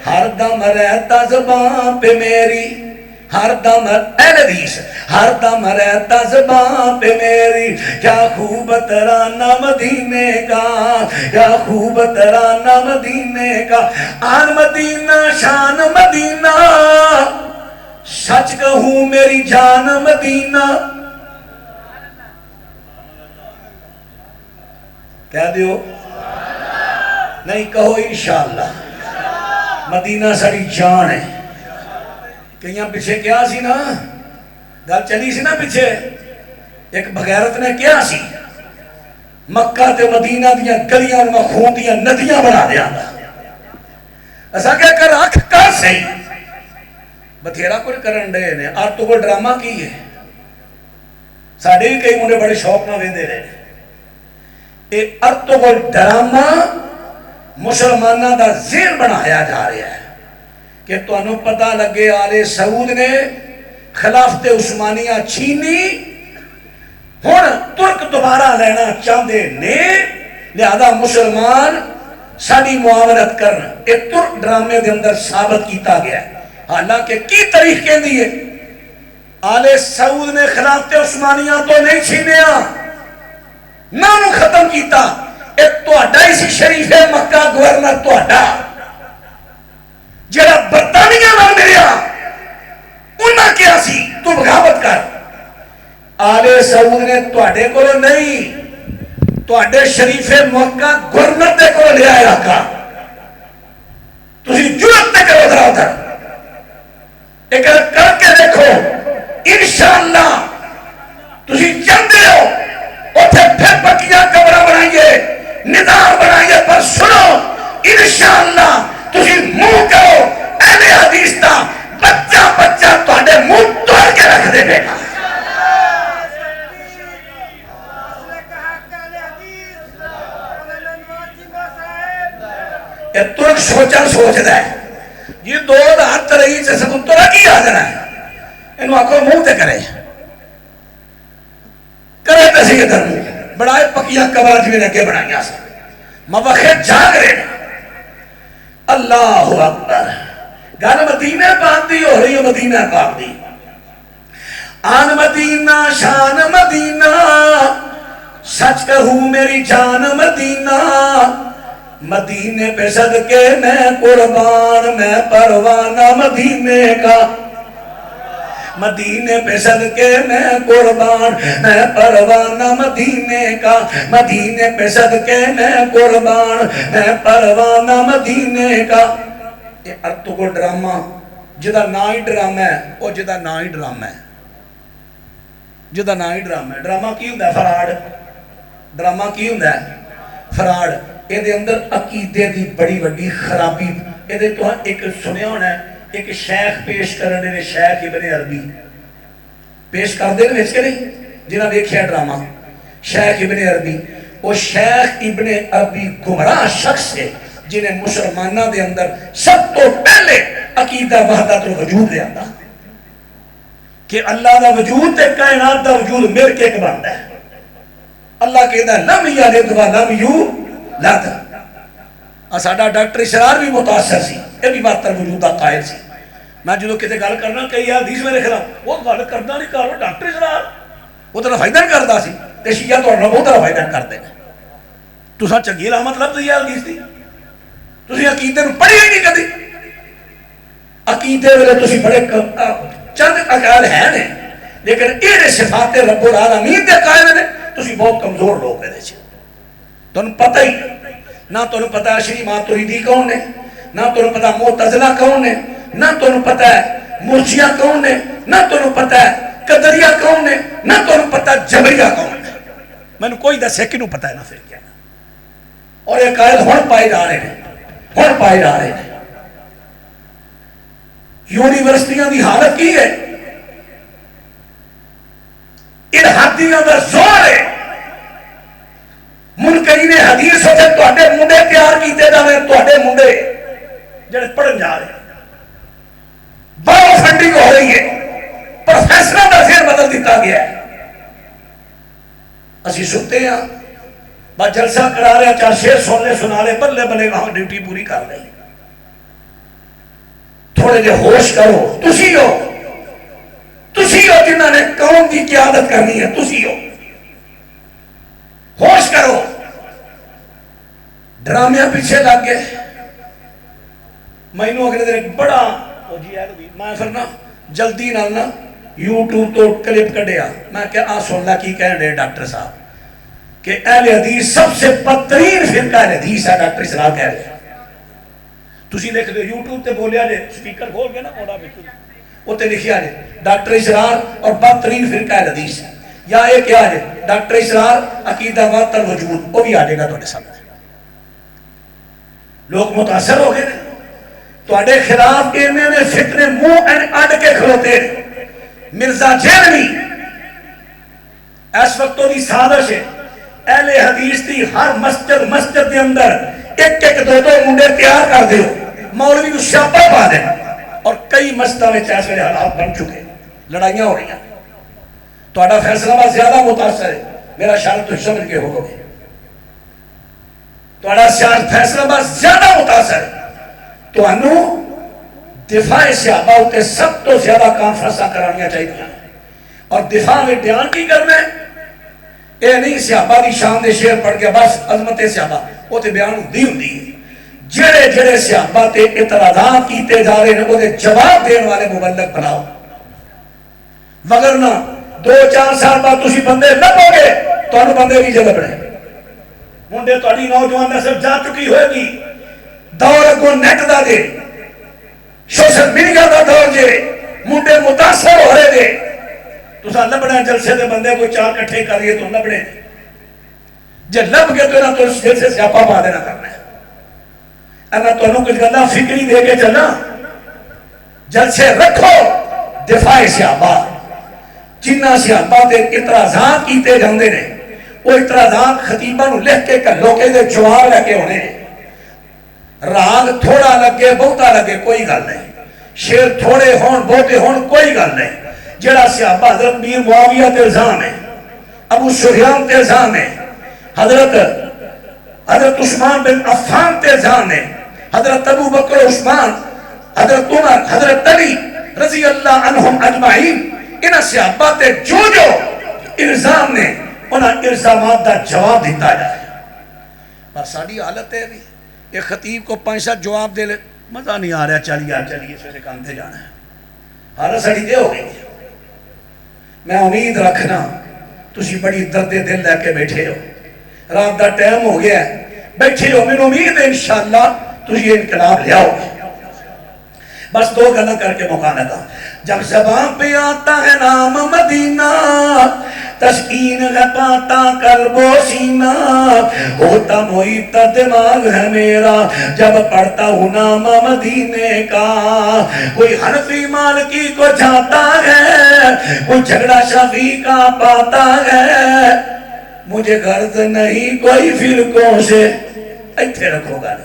ہر دم رہتا زبان پہ میری، ہر دم اہل حدیث ہر دم رہتا زبان پہ میری، کیا خوب ترانہ مدینے کا، کیا خوب ترانہ مدینے کا، آن مدینہ شان مدینہ، سچ کہوں میری جان مدینہ، کہہ دیو نہیں کہو انشاءاللہ، مدینہ ساری جان ہے۔ کہیں پیچھے کیا سی نا گل چلی سی نا پیچھے، ایک بغیرت نے کیا سی مکہ تے مدینہ دیاں گلیاں خون دیاں ندیاں بنا دیا گا، ایسا کیا کر رکھ کر صحیح بتھیرا کچھ کرن دے نے، اور تو کوئی ڈرامہ کی ہے ساڑھے بھی کئی منڈے بڑے شوق نہ ویندے رہے، اے ارتو کوئی ڈرامہ مسلمانہ دا ذہن بنایا جا رہا ہے کہ تو انہوں پتہ لگے آل سعود نے خلافت عثمانیہ چھینی، ہون ترک دوبارہ لینا چاندے نے، لہذا مسلمان ساڑی معاونت کرنا، ایک ترک ڈرامے دے اندر ثابت کیتا گیا ہے۔ حالانکہ کی تاریخ کے لیے آل سعود نے خلافت عثمانیہ تو نہیں چھینیا، نہ انہوں ختم کیتا، ایک تو اڈا اسی شریف مکہ گورنر تو اڈا جڑا برطانیہ نہ ملیا انہاں کیا سی تو بغاوت کر، آل سعود نے تو اڈے کو نہیں تو اڈے شریف مکہ گورنر دے کو لیا علاقہ، تسی جرت تے کرو ادھر ادھر ایک کر کے دیکھو انشاءاللہ نظام بنائیے پر سنو انشاءاللہ تسی منہ کرو اہل حدیث دا بچہ بچہ تواڈے منہ توڑ کے رکھ دے گا. یہ ترک سوچا سوچتا ہے یہ دو ہاتھ رہی سے سب ترا کی آ جانا ہے انہوں آکھو منہ تے کرے کرے تسی کے در منہ بڑائے پکیاں کبار جویں لگے بڑھائیاں سا موقع جاگ رہے اللہ اکبر. گل مدینہ پاک دی ہو رہی ہے مدینہ پاک دی. آن مدینہ شان مدینہ سچ کہوں میری جان مدینہ مدینے پہ صدقے میں قربان میں پروانہ مدینے کا مدینے پہ صدقے میں قربان میں پروانہ مدینے کا مدینے پہ صدقے میں قربان میں پروانہ مدینے کا. یہ ارتو کو ڈرامہ جدا نا ہی ڈرامہ ہے وہ جدا نا ہی ڈرامہ ہے جدا نا ہی ڈرامہ ہے. ڈرامہ کی ہوندہ ہے فراڈ. ڈرامہ کی ہوندہ ہے فراڈ. یہ دے اندر عقیدے دی بڑی وڈی خرابی یہ دے تو ایک سنیا ہونا ہے ایک شیخ پیش کرنے نے شیخ ابن عربی پیش کر دے ویچ کے نہیں جنہاں دیکھیا ڈرامہ شیخ ابن عربی. وہ شیخ ابن عربی گمراہ شخص ہے جنہیں مسلمانہ دے اندر سب تو پہلے عقیدہ وحدت الوجود دے آتا کہ اللہ دا وجود تے کائنات دا وجود مل کے ایک بنتا ہے. اللہ کہتا ہے لم یلد ولم یولد. ساڈا ڈاکٹر اسرار بھی متاثر سی یہ بھی بات تر وجود دا قائل سی. میں جدو کتے گل کرنا کئی حدیث میرے خلاف وہ گل کرنا نہیں کرو ڈاکٹر اسرار وہ تو فائدہ نہیں کرتا سی تے شیعہ تو بہت فائدہ کرتے ہیں. تساں چنگی علامت لب دی حدیث دی تسی عقیدے نو پڑھی ہی نہیں کدی. عقیدے ویلے تسی بڑے چند اقوال ہیں نے لیکن یہ صفات رب العالمین دے قائل نے تسی بہت کمزور لوگ دے چ تانوں پتہ ہی نہ تانوں پتہ اشعری ماتریدی کون ہے نہ تانوں پتہ معتزلہ کون ہے نہ تانوں پتہ ہے مرجئہ کون ہے نہ تانوں پتہ ہے قدریہ کون ہے نہ تانوں پتہ جبریہ کون ہے. مینوں کوئی دسے کینوں پتہ ہے نہ پھر کیا اور یہ قائد ہن پائے جا رہے ہیں ہن پائے جا رہے ہیں. یونیورسٹیاں دی حالت کی ہے الحادیاں دا زور ہے. منکرین حدیث ہوتے تواڈے منڈے تیار کیتے جاوے تواڈے منڈے جڑے پڑھن جا رہے ہیں بہت فنڈنگ ہو رہی ہے پروفیسروں کا پھر بدل دیتا گیا ہے. اسی سنتے ہیں بس جلسہ کرا رہے ہیں چار شیر سن لے سنا لے بلے بلے وہاں ڈیوٹی پوری کر لیں. تھوڑے جے ہوش کرو تسی ہو جنہوں نے قوم کی قیادت کرنی ہے تسی ہو ہوش کرو. ڈرامیاں پیچھے لگ گئے. مینوں اگلے دن بڑا میں پھر نا جلدی نال نا یوٹیوب تو کلپ کڈیا میں کہ آ سن لا کی کہہ رہے ڈاکٹر صاحب کہ اہل حدیث سب سے بدترین فرقہ اہل حدیث ہے. ڈاکٹر اسرار کہہ رہے تسی لکھ دو یوٹیوب تے بولیا جے سپیکر کھول کے نا اوڑا وچ اوتے لکھیا جے ڈاکٹر اسرار اور بدترین فرقہ اہل حدیث ہے یا ایک کیا ہے ڈاکٹر اسرار عقیدہ وحدت الوجود وہ بھی آ جائے گا تواڈے سامنے. لوگ متاثر ہو گئے تواڈے خلاف انہوں نے فتنے منہ اڑ کے کھلوتے. مرزا جیلوی اس وقت دی سازش ہے اہل حدیث دی ہر مسجد دے اندر ایک ایک دو دو منڈے تیار کر دیو مولوی کو شاپا پا دے اور کئی مسجدوں میں ایسے ویلے حالات بن چکے لڑائیاں ہو رہی ہیں. تہاڈا فیصلہ بات زیادہ متاثر ہے میرا شرط تو سمجھ کے ہو گے تہاڈا فیصلہ بات زیادہ متاثر ہے. تہانوں دفاع صحابہ ہوتے سب تو زیادہ کانفرنساں کرانیاں چاہیے اور دفاع میں بیان کی کرنا ہے. یہ نہیں صحابہ دی شان دے شعر پڑھ کے بس عظمت صحابہ وہ تے بیان ہوندی ہے. جڑے جڑے صحابہ تے اعتراضات کیتے جا رہے ہیں وہ دے جواب دین والے مبلغ بناؤ وگرنہ 2-4 سال بعد تسی بندے لبو گے تو بندے بھی جلب رہے منڈے تہاڈی نوجوان نسل جا چکی ہوئے گی. دور اگوں نیٹ دا دے سوشل میڈیا دا دور جے منڈے متاثر ہو رہے دے تساں لبنے جلسے دے بندے کوئی 4 کٹھے کریے تو لبنے جب لب گئے تو نہ تو سر سے سیاپا پا دینا کرنا ہے، اگر تو انہوں کچھ گندہ فکری دے کے چلنا جلسے رکھو دفاع صحابہ، جنہ صحابہ دے اعتراضات کیتے جاندے نے وہ اعتراضات خطیبہ نو لکھ کے کلو کے دے جواب لے کے ہونے، راگ تھوڑا لگے بہتا لگے کوئی گل نہیں، شیر تھوڑے ہون بہتے ہون کوئی گل نہیں، جڑا صحابہ حضرت میر معاویہ تے الزام ہے، ابو سفیان تے الزام ہے، حضرت عثمان بن عفان تے الزام ہے، حضرت ابو بکر عثمان، حضرت عمر، حضرت علی رضی اللہ عنہم اجمعین، انہاں صحابہ تے جو الزام نے انہاں الزامات دا جواب دیتا جائے۔ پر ساڑی حالت ہے بھی ایک خطیب کو 5-7 جواب دے لے، مزہ نہیں آ رہا، چلیے سے کام دے جانا ہے، حالت ساڑی دے ہو گئی۔ میں امید رکھنا تسی بڑی درد دل لے کے بیٹھے ہو، رات دا ٹائم ہو گیا ہے، بیٹھے ہو، میں امید ہے انشاءاللہ تجھے انقلاب لے آؤ گے۔ بس 2 گلہ کر کے موقع لگا، جب زبان پہ آتا ہے نام مدینہ، تسکین ہے پاتا قلب و سینہ، ہوتا محیطہ دماغ ہے میرا جب پڑھتا ہوں نام مدینے کا، کوئی حنفی مالکی کو جاتا ہے، کوئی جھگڑا شفیع کا پاتا ہے، مجھے غرض نہیں کوئی فرقوں سے، ایتھے رکھو گا نا،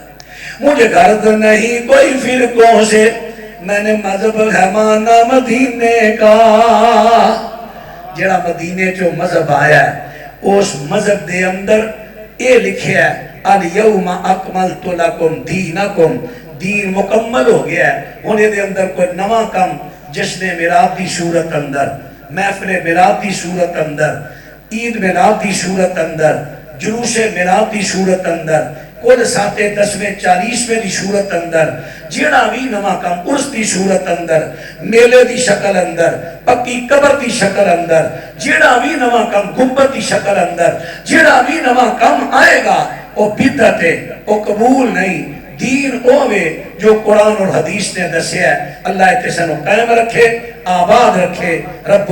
مجھے غرض نہیں کوئی فرقوں سے، میں نے مذہب ہے مانا مدینے کا، جڑا مدینے جو مذہب آیا ہے اس مذہب دے اندر اے لکھے ہے الیوم اکملت لکم دینکم، دین مکمل ہو گیا ہے، انہیں دے اندر کوئی نواں کم، جشن میلاد دی صورت اندر، محفل میلاد دی صورت اندر، عید میلاد دی صورت اندر، جلوس میلاد دی صورت اندر، کل 7/10/40 دی صورت اندر، جیڑا بھی نواں کام عرس دی صورت اندر، میلے دی شکل اندر، پکی قبر دی شکل اندر، جیڑا بھی نواں کام گنبد دی شکل اندر، جیڑا بھی نواں کام آئے گا وہ بدعت ہے، وہ قبول نہیں، دین اوے جو قرآن اور حدیث نے دسیا ہے۔ اللہ اتسانو قائم رکھے، آباد رکھے، رب